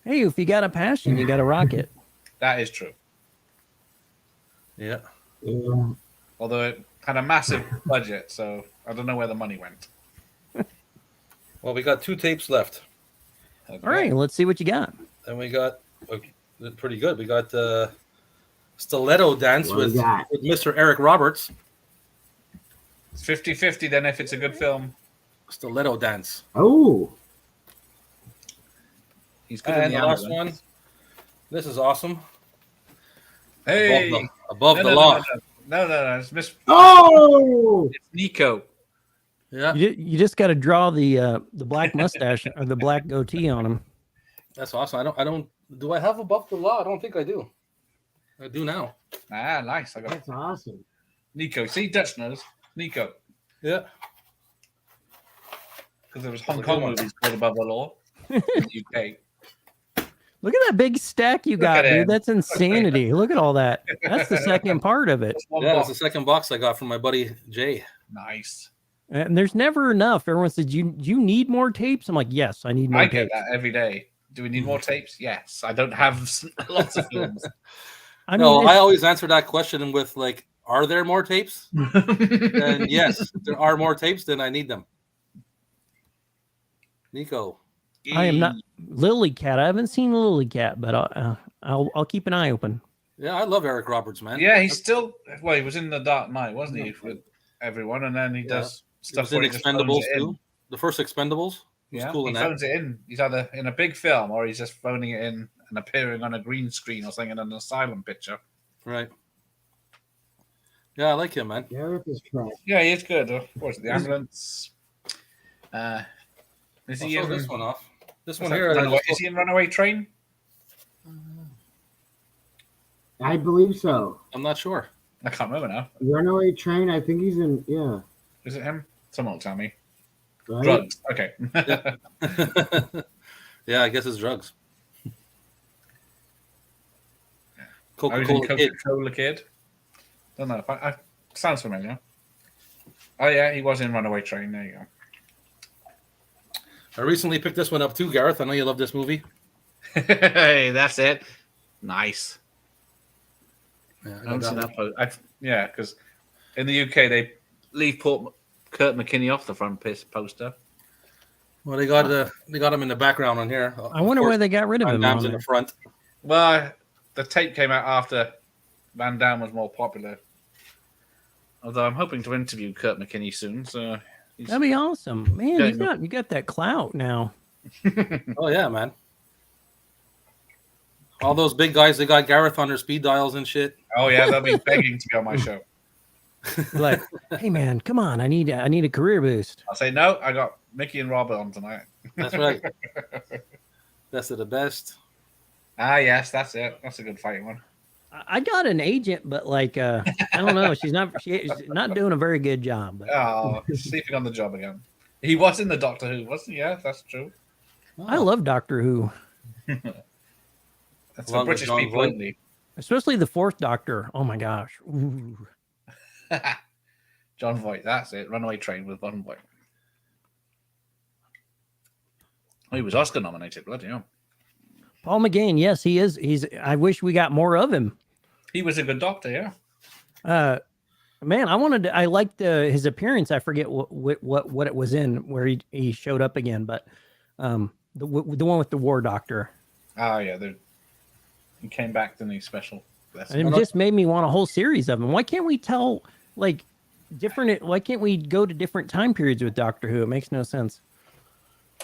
Hey, if you got a passion, you got to rock it. That is true. Yeah. Yeah. Although it had a massive budget, so I don't know where the money went. Well, we got 2 tapes left. Okay. All right, let's see what you got. And we got pretty good. We got Stiletto Dance What do we with got? Mr. Eric Roberts. It's 50-50 then if it's a good film. Stiletto Dance. Oh, He's good And in the the last other one. This is awesome. Hey! Above the law. No. It's oh! It's Nico. Yeah, You just got to draw the black mustache or the black goatee on him. that's awesome. I don't. Do I have Above the Law? I don't think I do. I do now. Ah, nice. I got That's awesome. Nico. See, Dutch knows. Nico. Yeah. because there was Hong Kong movies called Above the Law in the UK. Look at that big stack you got, at him. dude. That's insanity. Look at all that. That's the second part of it. Just one Yeah, box. that's the second box I got from my buddy Jay. Nice. And there's never enough. Everyone says, you need more tapes? I'm like, yes, I need more I get tapes. that every day. Do we need more tapes? Yes. I don't have lots of films. I No, mean, I always answer that question with like, are there more tapes? And yes, there are more tapes than I need them. Nico. I am not Lily Cat. I haven't seen Lily Cat, but I'll keep an eye open. Yeah, I love Eric Roberts, man. Yeah, he's still. Well, he was in The Dark Knight, wasn't he, with everyone? And then he does He stuff was in where he just phones Expendables it in. too. The first Expendables. He was Yeah, cool he in that. phones it in. He's either in a big film or he's just phoning it in and appearing on a green screen or something in an asylum picture. Right. Yeah, I like him, man. Gareth is trash. Yeah, he is good. What's it, The Ambulance? Is I'll he show in this one off. This what's one that, here. Runaway- is he in Runaway Train? I believe so. I'm not sure. I can't remember now. Runaway Train. I think he's in. Yeah. Is it him? Someone will tell me. Right? Drugs. Okay. Yeah, I guess it's drugs. I was in Coca-Cola Kid. Coca-Cola Kid. Don't know. I sounds familiar. Oh yeah, he was in Runaway Train. There you go. I recently picked this one up too, Gareth. I know you love this movie. Hey, that's it. Nice. Yeah, I haven't seen that post. Yeah, because in the UK they leave Kurt McKinney off the front poster. Well, they got him in the background on here. I wonder why they got rid of Van him. Damme's on in there. the front. Well, the tape came out after Van Damme was more popular. Although I'm hoping to interview Kurt McKinney soon, so That'd be awesome, man. Yeah, You got that clout now. Oh yeah, man. All those big guys, they got Gareth on their speed dials and shit. oh yeah, they'll be begging to be on my show. Like, hey man, come on, I need a career boost. I'll say no. I got Mickey and Robert on tonight. That's right. Best of the best. Ah, yes, that's it. That's a good fighting one. I got an agent, but like, I don't know. She's not doing a very good job. But Oh, sleeping on the job again. He was in the Doctor Who, wasn't he? Yeah, that's true. I love Doctor Who, That's Along what with British John people Voight. only. especially the fourth Doctor. Oh my gosh. Ooh. John Voight, that's it. Runaway Train with John Voight. Oh, he was Oscar nominated, bloody hell. Paul McGann, yes, he is. I wish we got more of him. He was a good doctor, yeah. Man, I liked his appearance. I forget what it was in where he showed up again, but the one with the War Doctor. Oh, yeah. He came back, didn't he? Special. Bless And him. it just made me want a whole series of them. Why can't we tell like different? Why can't we go to different time periods with Doctor Who? It makes no sense.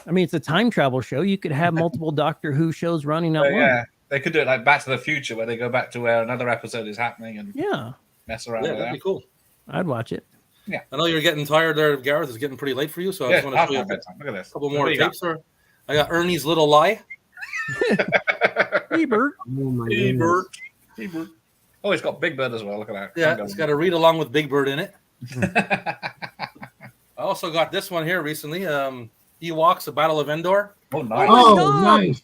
I mean, it's a time travel show. You could have multiple Doctor Who shows running at once. Yeah, they could do it like Back to the Future, where they go back to where another episode is happening and Yeah, mess around Yeah, with that'd that. be cool. I'd watch it. I know you're getting tired there, Gareth. It's getting pretty late for you, so I Yeah, just want to show you a bedtime. Look at this. couple What more do you got? tapes. I got Ernie's Little Lie. Hey, Bert. Oh my Hey, goodness. Bert. Oh, it's got Big Bird as well. Look at that. Yeah, it's got a read along with Big Bird in it. I also got this one here recently. Ewoks, The Battle of Endor. Oh, nice. Oh, Oh, God. nice.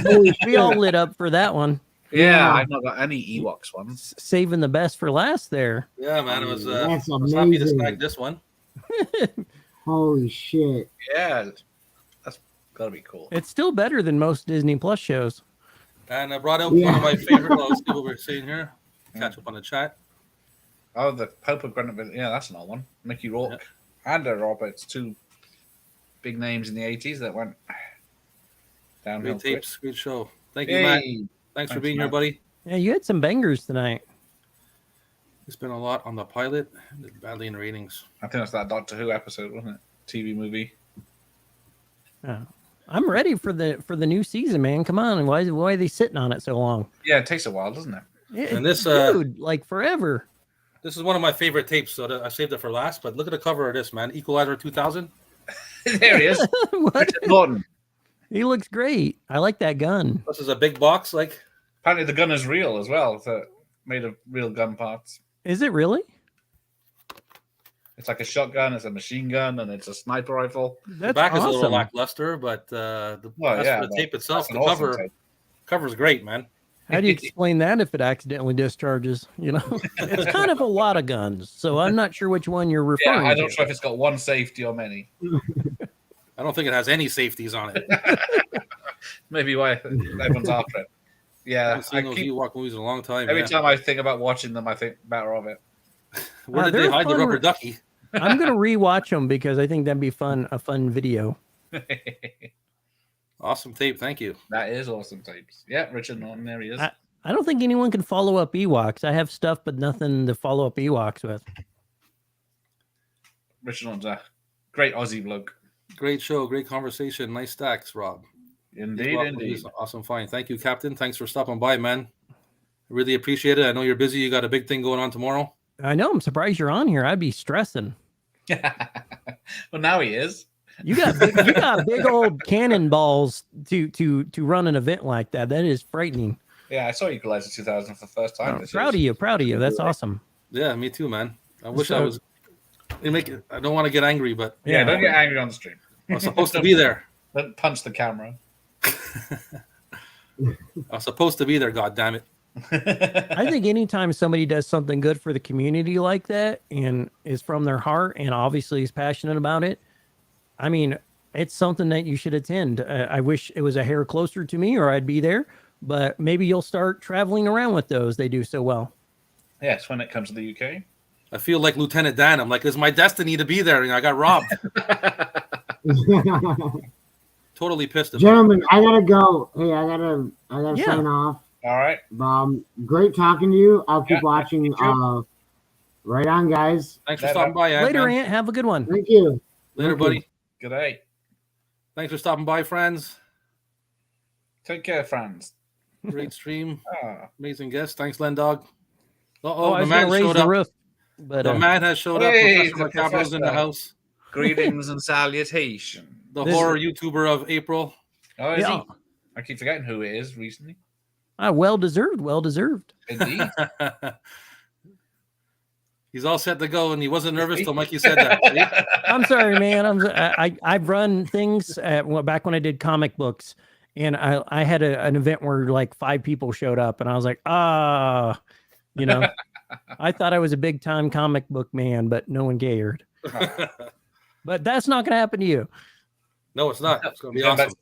Holy We all shit. lit up for that one. Yeah, Yeah. I've not got any Ewoks ones. Saving the best for last there. Yeah, man, I was That's happy to amazing. snag this one. Holy shit. Yeah, that's gotta be cool. It's still better than most Disney Plus shows. And I brought out Yeah. one of my favorite. Let's see what we're seeing here. Catch up on the chat. Oh, the Pope of Grenville. Yeah, that's an old one. Mickey Rourke and Roberts, two big names in the 80s that went downhill. Great quick. tapes, great show. Thank you, Matt. Hey, Thanks for Thanks, being here, Matt. buddy. Yeah, you had some bangers tonight. We spent a lot on the pilot. Did badly in ratings. I think that's that Doctor Who episode, wasn't it? TV movie. I'm ready for the new season, man. Come on, why are they sitting on it so long? Yeah, it takes a while, doesn't it? And this, dude, like forever. This is one of my favorite tapes, so I saved it for last. But look at the cover of this, man. Equalizer 2000. There he is. What? Richard Norton. He looks great. I like that gun. This is a big box, like. Apparently the gun is real as well. So made of real gun parts. Is it really? It's like a shotgun, it's a machine gun, and it's a sniper rifle. That's The back is a awesome. little lackluster, but as for the tape itself, that's the an awesome tape. cover's great, man. How do you explain that if it accidentally discharges? You know, it's kind of a lot of guns, so I'm not sure which one you're referring to. I'm not sure if it's got one safety or many. I don't think it has any safeties on it. Maybe why everyone's after it. I Yeah, haven't seen those Ewok movies in a long time. every time I think about watching them, I think better of it. Where did they they're hide the fun rubber ducky? I'm gonna rewatch them because I think that'd be fun. A fun video. Awesome tape, thank you. That is awesome tapes. Yeah, Richard Norton, there he is. I don't think anyone can follow up Ewoks. I have stuff, but nothing to follow up Ewoks with. Richard Norton's a great Aussie bloke. Great show, great conversation, nice stacks, Rob. Indeed, indeed. Awesome, fine. Thank you, Captain. Thanks for stopping by, man. Really appreciate it. I know you're busy. You got a big thing going on tomorrow. I know. I'm surprised you're on here. I'd be stressing. Well, now he is. You got big old cannonballs to run an event like that. That is frightening. Yeah, I saw Equalizer 2000 for the first time. Proud of you. That's awesome. Yeah, me too, man. I wish I was. I don't want to get angry, but Yeah, don't get angry on the stream. I was supposed to be there. Don't punch the camera. I was supposed to be there. God damn it! I think anytime somebody does something good for the community like that and is from their heart and obviously is passionate about it, I mean, it's something that you should attend. I wish it was a hair closer to me or I'd be there, but maybe you'll start traveling around with those. They do so well. Yes, when it comes to the UK. I feel like Lieutenant Dan. I'm like, it's my destiny to be there, and I got robbed. Totally pissed about it. Gentlemen, I gotta go. Hey, I gotta sign off. All right. Great talking to you. I'll keep watching. Right on, guys. Thanks for stopping by, Ant. Later, Man. Ant. Have a good one. Thank you. Later, buddy. Good day. Thanks for stopping by, friends. Take care, friends. Great stream. Ah. Amazing guest. Thanks, Len Dog. I was going to raise the roof. But, the man has showed up. Hey, Professor Macabro's in the house. Greetings and salutations. The horror YouTuber of April. Oh, is he? I keep forgetting who it is recently. Well deserved. Well deserved. Indeed. He's all set to go, and he wasn't nervous till Mikey said that. I'm sorry, man. I've run things back when I did comic books, and I had an event where like 5 people showed up, and I was like, you know, I thought I was a big time comic book man, but no one cared. But that's not going to happen to you. No, it's not. It's going to be awesome.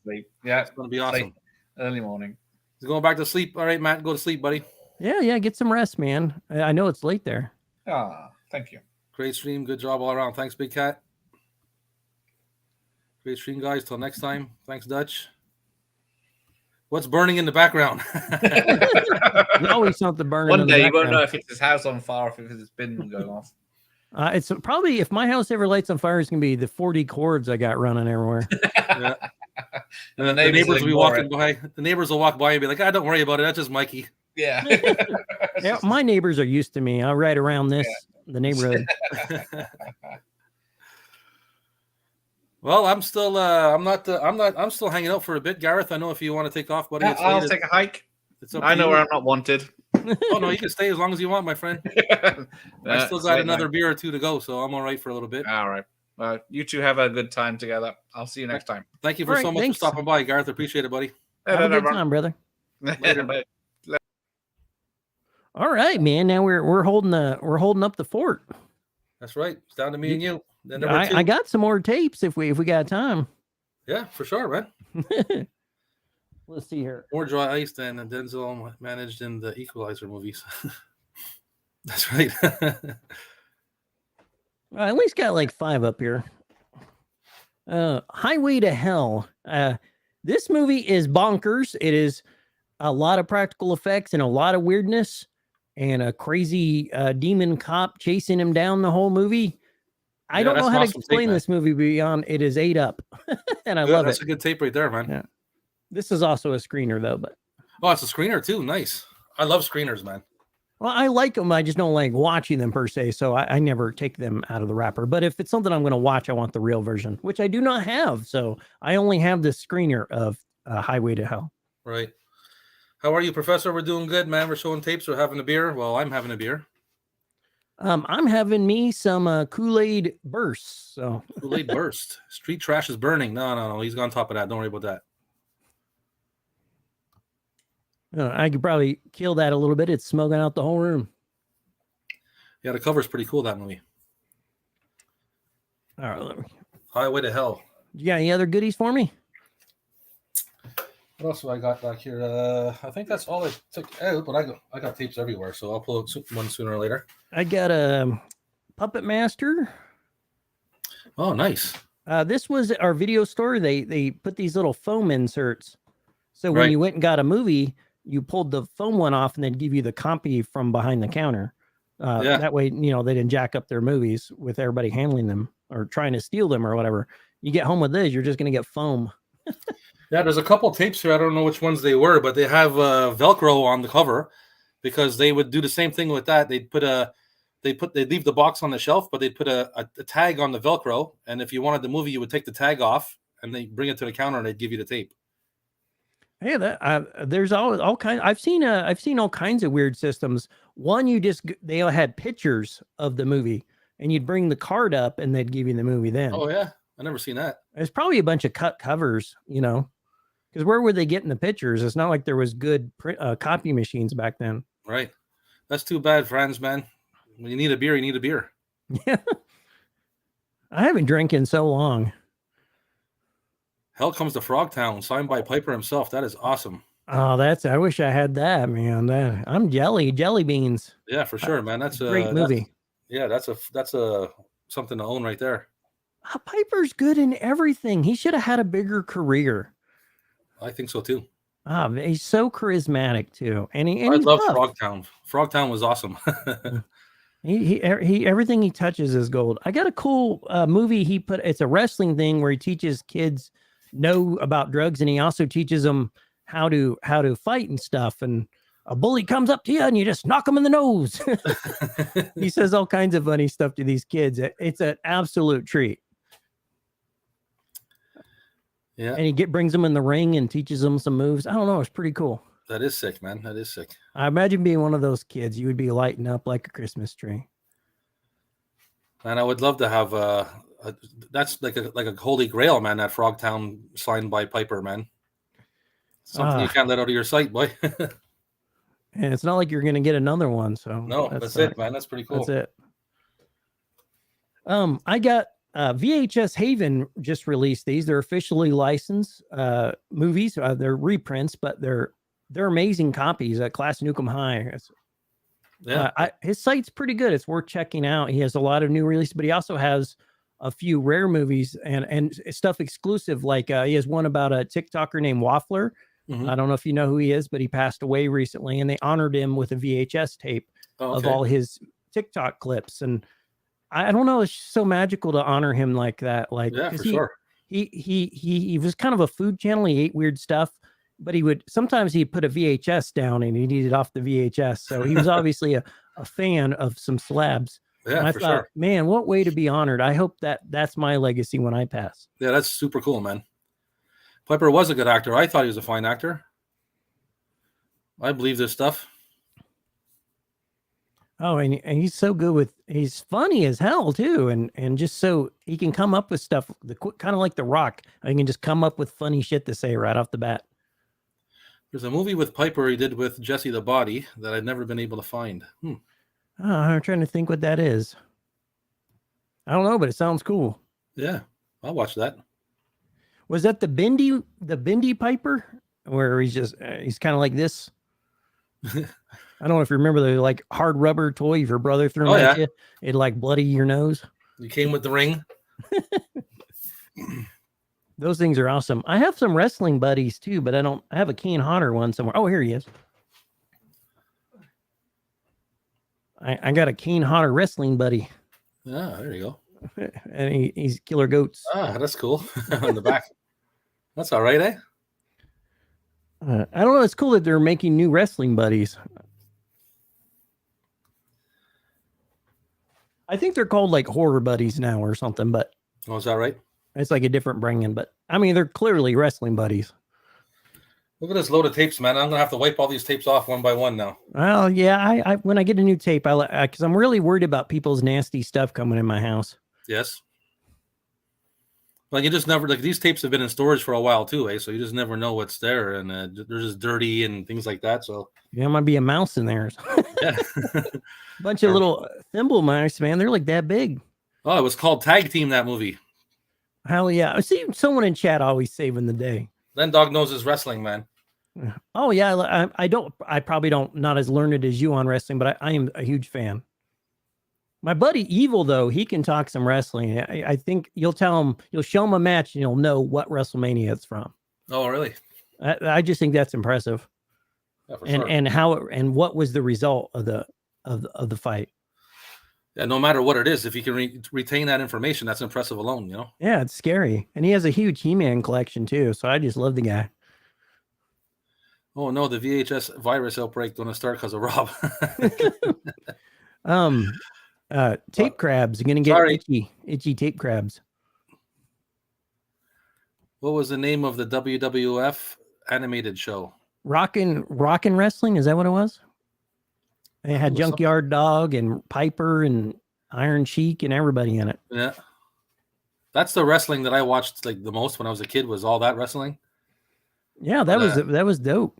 Yeah, it's going to be awesome. Early morning. He's going back to sleep. All right, Matt, go to sleep, buddy. Yeah, get some rest, man. I know it's late there. Thank you. Great stream. Good job all around. Thanks, Big Cat. Great stream, guys. Till next time. Thanks, Dutch. What's burning in the background? There's always something burning. One in the day you background. won't know if it's his house on fire or if it's been going off. It's probably, if my house ever lights on fire, it's gonna be the 40 cords I got running everywhere. Yeah. And the neighbors will be walking by. The neighbors will walk by and be like, don't worry about it. That's just Mikey. Yeah. Yeah, my neighbors are used to me. I ride around the neighborhood. Well, I'm still I'm still hanging out for a bit, Gareth. I know if you want to take off, buddy. Yeah, I'll take a hike. I know where I'm not wanted. Oh no, you can stay as long as you want, my friend. I still got another beer or two to go, so I'm all right for a little bit. All right. You two have a good time together. I'll see you next time. Thank you so much for stopping by, Gareth. Appreciate it, buddy. Have a good time, brother. Later. All right, man. Now we're holding up the fort. That's right. It's down to me and you. I got some more tapes if we got time. Yeah, for sure, man. Let's see here. More dry ice than Denzel managed in the Equalizer movies. That's right. I at least got like 5 up here. Highway to Hell. This movie is bonkers. It is a lot of practical effects and a lot of weirdness and a crazy demon cop chasing him down the whole movie. I don't know how to explain this movie beyond it is 8 up. And I love it. That's a good tape right there, man. Yeah. This is also a screener though, but it's a screener too. Nice. I love screeners, man. Well, I like them. I just don't like watching them per se. So I never take them out of the wrapper. But if it's something I'm going to watch, I want the real version, which I do not have. So I only have the screener of Highway to Hell. Right. How are you, Professor? We're doing good, man. We're showing tapes. We're having a beer. Well, I'm having a beer. I'm having me some Kool-Aid bursts. So Kool-Aid burst. Street trash is burning. No. He's on top of that. Don't worry about that. I could probably kill that a little bit. It's smoking out the whole room. Yeah, the cover's pretty cool, that movie. All right. Let me... Highway to Hell. You got any other goodies for me? What else have I got back here? I think that's all I took out, but I got tapes everywhere, so I'll pull out one sooner or later. I got a Puppet Master. Oh, nice. This was our video store. They put these little foam inserts. So when Right. you went and got a movie, you pulled the foam one off and they'd give you the copy from behind the counter. Yeah. That way, you know, they didn't jack up their movies with everybody handling them or trying to steal them or whatever. You get home with this, you're just going to get foam. Yeah, there's a couple tapes here. I don't know which ones they were, but they have Velcro on the cover because they would do the same thing with that. They'd leave the box on the shelf, but they'd put a tag on the Velcro. And if you wanted the movie, you would take the tag off and they bring it to the counter and they'd give you the tape. Hey, there's all kinds. I've seen all kinds of weird systems. One, they all had pictures of the movie, and you'd bring the card up, and they'd give you the movie then. Oh yeah, I never seen that. There's probably a bunch of cut covers, you know, because where were they getting the pictures? It's not like there was good copy machines back then. Right. That's too bad, friends, man. When you need a beer, you need a beer. Yeah. I haven't drank in so long. Hell Comes to Frogtown, signed by Piper himself. That is awesome. Oh, I wish I had that, man. I'm jelly beans. Yeah, for sure, man. That's a Great movie. That's a something to own right there. Piper's good in everything. He should have had a bigger career. I think so too. He's so charismatic too, and I he's love tough. Frogtown. Frogtown was awesome. He everything he touches is gold. I got a cool movie he put. It's a wrestling thing where he teaches kids know about drugs, and he also teaches them how to fight and stuff. And a bully comes up to you, and you just knock him in the nose. He says all kinds of funny stuff to these kids. It's an absolute treat. Yeah, and he brings them in the ring and teaches them some moves. I don't know. It's pretty cool. That is sick, man. That is sick. I imagine being one of those kids. You would be lighting up like a Christmas tree. And I would love to have that's like a holy grail, man. That Frogtown signed by Piper, man. Something you can't let out of your sight, boy. And it's not like you're going to get another one. So no, that's it, man. That's pretty cool. That's it. I got VHS Haven just released these. They're officially licensed movies. They're reprints, but they're amazing copies at Class Newcomb High. Yeah, his site's pretty good. It's worth checking out. He has a lot of new releases, but he also has a few rare movies and stuff exclusive. Like he has one about a TikToker named Waffler. Mm-hmm. I don't know if you know who he is, but he passed away recently, and they honored him with a VHS tape of all his TikTok clips. And I don't know, it's so magical to honor him like that. Like, yeah, for sure. He was kind of a food channel. He ate weird stuff, but sometimes he'd put a VHS down and he'd eat it off the VHS. So he was obviously a fan of some slabs. Yeah, and I for thought, sure. Man, what way to be honored. I hope that's my legacy when I pass. Yeah, that's super cool, man. Piper was a good actor. I thought he was a fine actor. I believe this stuff. Oh, and he's so good he's funny as hell too. And just so he can come up with stuff, kind of like The Rock. He can just come up with funny shit to say right off the bat. There's a movie with Piper he did with Jesse the Body that I've never been able to find. Oh, I'm trying to think what that is. I don't know, but it sounds cool. Yeah, I'll watch that. Was that the Bindi Piper, where he's kind of like this? I don't know if you remember the like hard rubber toy your brother threw at you. It'd like bloody your nose. You came with the ring. Those things are awesome. I have some wrestling buddies too, but I have a Keen Hodder one somewhere. Oh, here he is. I got a Keen Hodder wrestling buddy. Ah, there you go. And he's Killer Goats. Ah, that's cool. On the back. That's all right, eh? I don't know. It's cool that they're making new wrestling buddies. I think they're called like horror buddies now or something, but Oh, is that right? it's like a different branding. But I mean, they're clearly wrestling buddies. Look at this load of tapes, man. I'm gonna have to wipe all these tapes off one by one now. Well, yeah, I when I get a new tape, because I'm really worried about people's nasty stuff coming in my house. Yes. Like you just never like these tapes have been in storage for a while too, eh? So you just never know what's there, and they're just dirty and things like that. So Yeah, might be a mouse in there. yeah. Bunch of little thimble mice, man. They're like that big. Oh, it was called Tag Team, that movie. Hell yeah! I see someone in chat always saving the day. Then Dog knows his wrestling, man. Oh yeah, I don't. I probably don't not as learned as you on wrestling, but I am a huge fan. My buddy Evil though, he can talk some wrestling. I think you'll show him a match, and you'll know what WrestleMania it's from. Oh, really? I just think that's impressive. Yeah, for and sure. and how it, and what was the result of the fight? Yeah, no matter what it is, if you can retain that information, that's impressive alone, you know? Yeah, it's scary. And he has a huge He-Man collection too, so I just love the guy. Oh no, the VHS virus outbreak gonna start because of Rob. Tape crabs are gonna get itchy tape crabs. What was the name of the WWF animated show? Rockin' Wrestling, is that what it was? They had Junkyard Dog and Piper and Iron Sheik and everybody in it. Yeah. That's the wrestling that I watched like the most when I was a kid, was all that wrestling. Yeah, that was dope.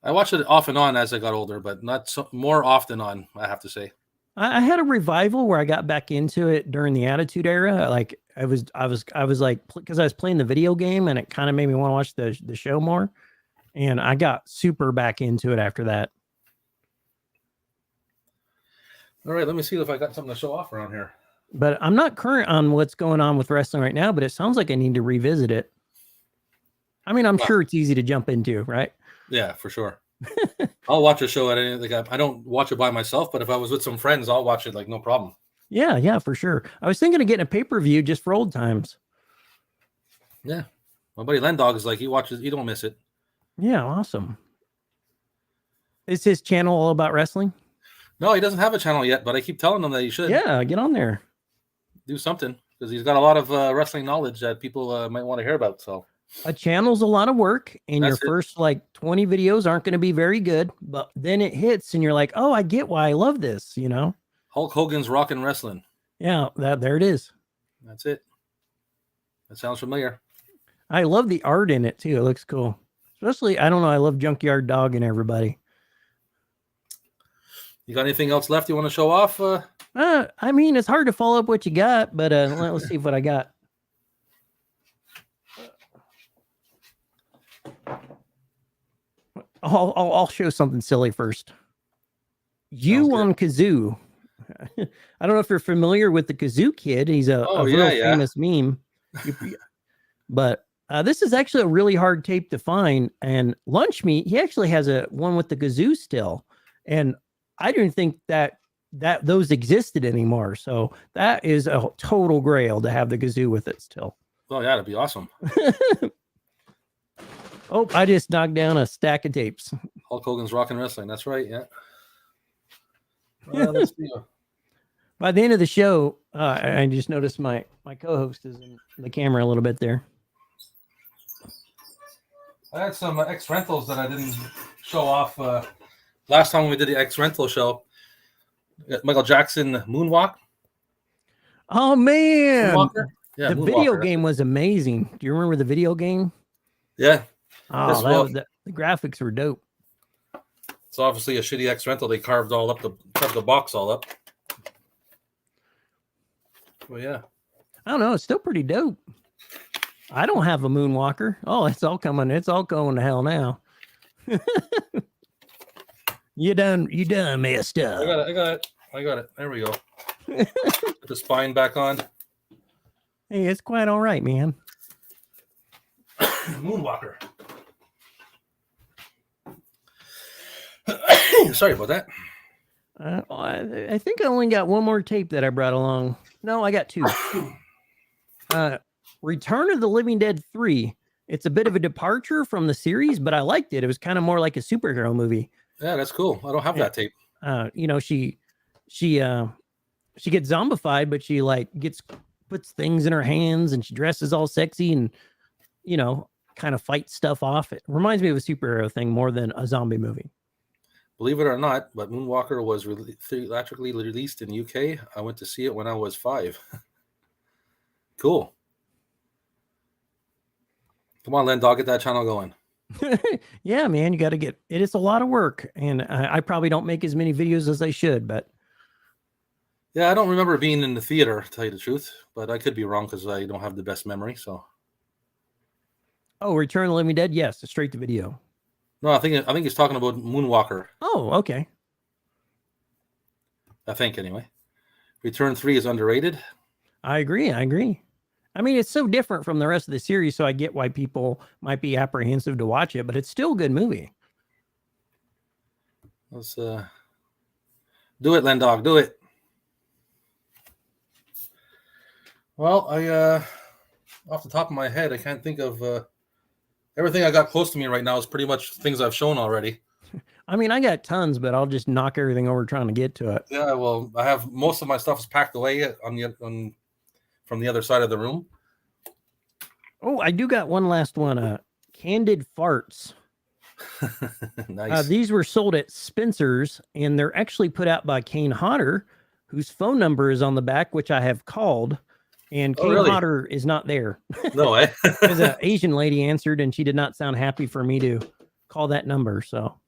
I watched it off and on as I got older, but not so more often on, I have to say. I had a revival where I got back into it during the Attitude Era. Like I was like, because I was playing the video game and it kind of made me want to watch the show more. And I got super back into it after that. All right, let me see if I got something to show off around here. But I'm not current on what's going on with wrestling right now, but it sounds like I need to revisit it. I mean, I'm sure it's easy to jump into, right? Yeah, for sure. I'll watch a show at any like I don't watch it by myself, but if I was with some friends, I'll watch it like no problem. Yeah, for sure. I was thinking of getting a pay-per-view just for old times. Yeah. My buddy Len Dog is like, he don't miss it. Yeah, awesome. Is his channel all about wrestling? No, he doesn't have a channel yet, but I keep telling him that he should. Yeah, get on there. Do something, because he's got a lot of wrestling knowledge that people might want to hear about. So a channel's a lot of work, and That's your first like 20 videos aren't going to be very good, but then it hits and you're like, oh, I get why I love this, you know? Hulk Hogan's Rockin' Wrestling. Yeah, there it is. That's it. That sounds familiar. I love the art in it too. It looks cool. Especially, I don't know, I love Junkyard Dog and everybody. You got anything else left you want to show off? I mean, it's hard to follow up what you got, but let's see what I got. I'll show something silly first. You on Kazoo. I don't know if you're familiar with the Kazoo Kid. He's a real famous meme. But this is actually a really hard tape to find. And Lunch Meat, he actually has one with the Kazoo still. And I didn't think that those existed anymore. So that is a total grail to have the Kazoo with it still. Oh yeah, that'd be awesome. Oh, I just knocked down a stack of tapes. Hulk Hogan's Rockin' Wrestling. That's right. Yeah. Let's see. By the end of the show, I just noticed my co-host is in the camera a little bit there. I had some X rentals that I didn't show off last time we did the X rental show. Michael Jackson Moonwalk. Oh man, yeah, the video game was amazing. Do you remember the video game? Yeah. Oh, the graphics were dope. It's obviously a shitty X rental. They carved the box all up. Well, yeah. I don't know. It's still pretty dope. I don't have a Moonwalker. Oh, it's all coming. It's all going to hell now. You done messed up. I got it. There we go. Put the spine back on. Hey, it's quite all right, man. Moonwalker. Sorry about that. I think I only got one more tape that I brought along. No, I got two. Return of the Living Dead 3. It's a bit of a departure from the series, but I liked it. It was kind of more like a superhero movie. Yeah, that's cool. I don't have that tape. She gets zombified, but she puts things in her hands and she dresses all sexy and, kind of fight stuff off. It reminds me of a superhero thing more than a zombie movie. Believe it or not, but Moonwalker was theatrically released in UK. I went to see it when I was 5. Cool. Come on, Len Dog, get that channel going. Yeah, man, you got to get it. It's a lot of work, and I probably don't make as many videos as I should, but yeah, I don't remember being in the theater, to tell you the truth, but I could be wrong because I don't have the best memory. So, oh, Return of the Living Dead, yes, straight to video. No, I think he's talking about Moonwalker. Oh, okay. I think anyway. Return 3 is underrated. I agree. I mean, it's so different from the rest of the series, so I get why people might be apprehensive to watch it, but it's still a good movie. Let's do it, Len Dog, do it. Well, off the top of my head, I can't think of everything I got close to me right now is pretty much things I've shown already. I mean, I got tons, but I'll just knock everything over trying to get to it. Yeah, well, I have most of my stuff is packed away from the other side of the room. Oh, I do got one last one. Candid Farts. Nice. These were sold at Spencer's, and they're actually put out by Kane Hodder, whose phone number is on the back, which I have called. And Kane really? Hodder is not there. No way. Because an Asian lady answered, and she did not sound happy for me to call that number. So,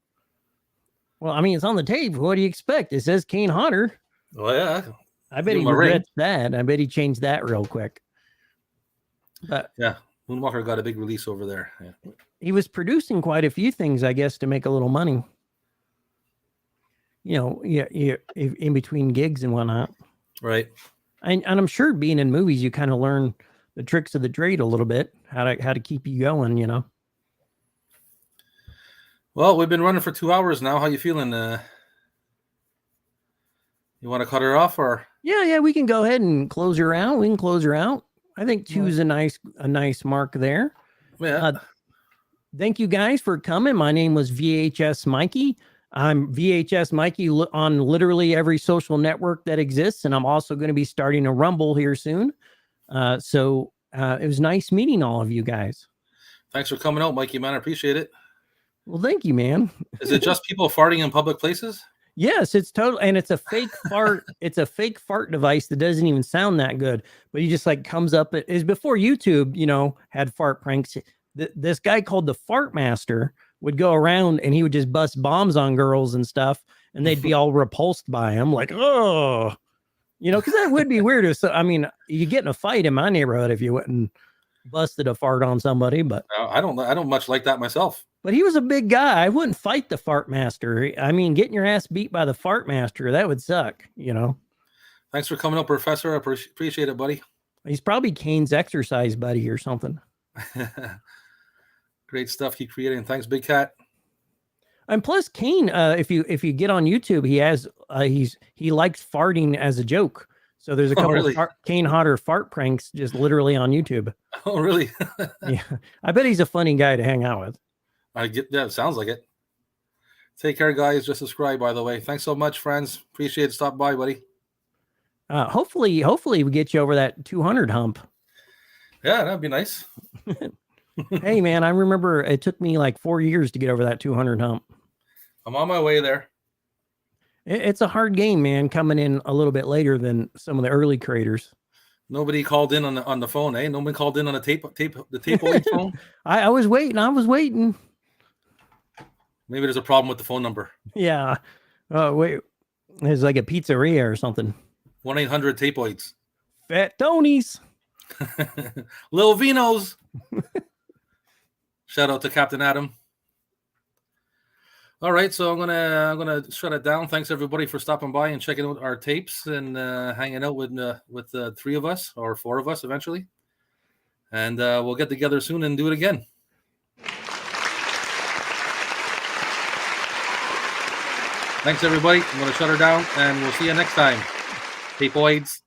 well, I mean, it's on the tape. What do you expect? It says Kane Hodder. Well, yeah. I bet he regrets that. I bet he changed that real quick. But yeah, Moonwalker got a big release over there. Yeah. He was producing quite a few things, I guess, to make a little money. You know, yeah, in between gigs and whatnot. Right. And I'm sure being in movies, you kind of learn the tricks of the trade a little bit, how to keep you going, you know. Well, we've been running for 2 hours now. How you feeling? You want to cut her off, or? Yeah, we can go ahead and close her out. We can close her out. I think 2 is a nice mark there. Yeah. Thank you guys for coming. My name was VhsMikey. I'm VhsMikey on literally every social network that exists, and I'm also going to be starting a Rumble here soon. So it was nice meeting all of you guys. Thanks for coming out, Mikey, man. I appreciate it. Well, thank you, man. Is it just people farting in public places? Yes, it's total, and it's a fake fart. It's a fake fart device that doesn't even sound that good, but he just like comes up. It is before YouTube, you know, had fart pranks. This guy called the Fart Master would go around and he would just bust bombs on girls and stuff, and they'd be all repulsed by him, like, oh, you know, because that would be weird. So, I mean, you get in a fight in my neighborhood if you went and busted a fart on somebody, but I don't much like that myself. But he was a big guy. I wouldn't fight the Fart Master. I mean, getting your ass beat by the Fart Master, that would suck, you know. Thanks for coming up, Professor. I appreciate it, buddy. He's probably Kane's exercise buddy or something. Great stuff keep creating. Thanks, Big Cat. And plus, Kane, if you get on YouTube, he likes farting as a joke. So there's a couple of Kane Hodder fart pranks just literally on YouTube. Oh, really? Yeah, I bet he's a funny guy to hang out with. It sounds like it. Take care, guys. Just subscribe, by the way. Thanks so much, friends. Appreciate it. Stop by, buddy. Hopefully we get you over that 200 hump. Yeah, that'd be nice. Hey, man, I remember it took me like 4 years to get over that 200 hump. I'm on my way there. It's a hard game, man, coming in a little bit later than some of the early creators. Nobody called in on the phone, eh? Nobody called in on the tape phone. I was waiting. Maybe there's a problem with the phone number. Yeah. Oh, wait. There's like a pizzeria or something. 1-800 tapeoids. Fat Tony's. Lil Vino's. Shout out to Captain Adam. All right, so I'm gonna shut it down. Thanks everybody for stopping by and checking out our tapes and hanging out with the 3 of us or 4 of us eventually. And we'll get together soon and do it again. Thanks everybody. I'm gonna shut her down and we'll see you next time. Tapeoids.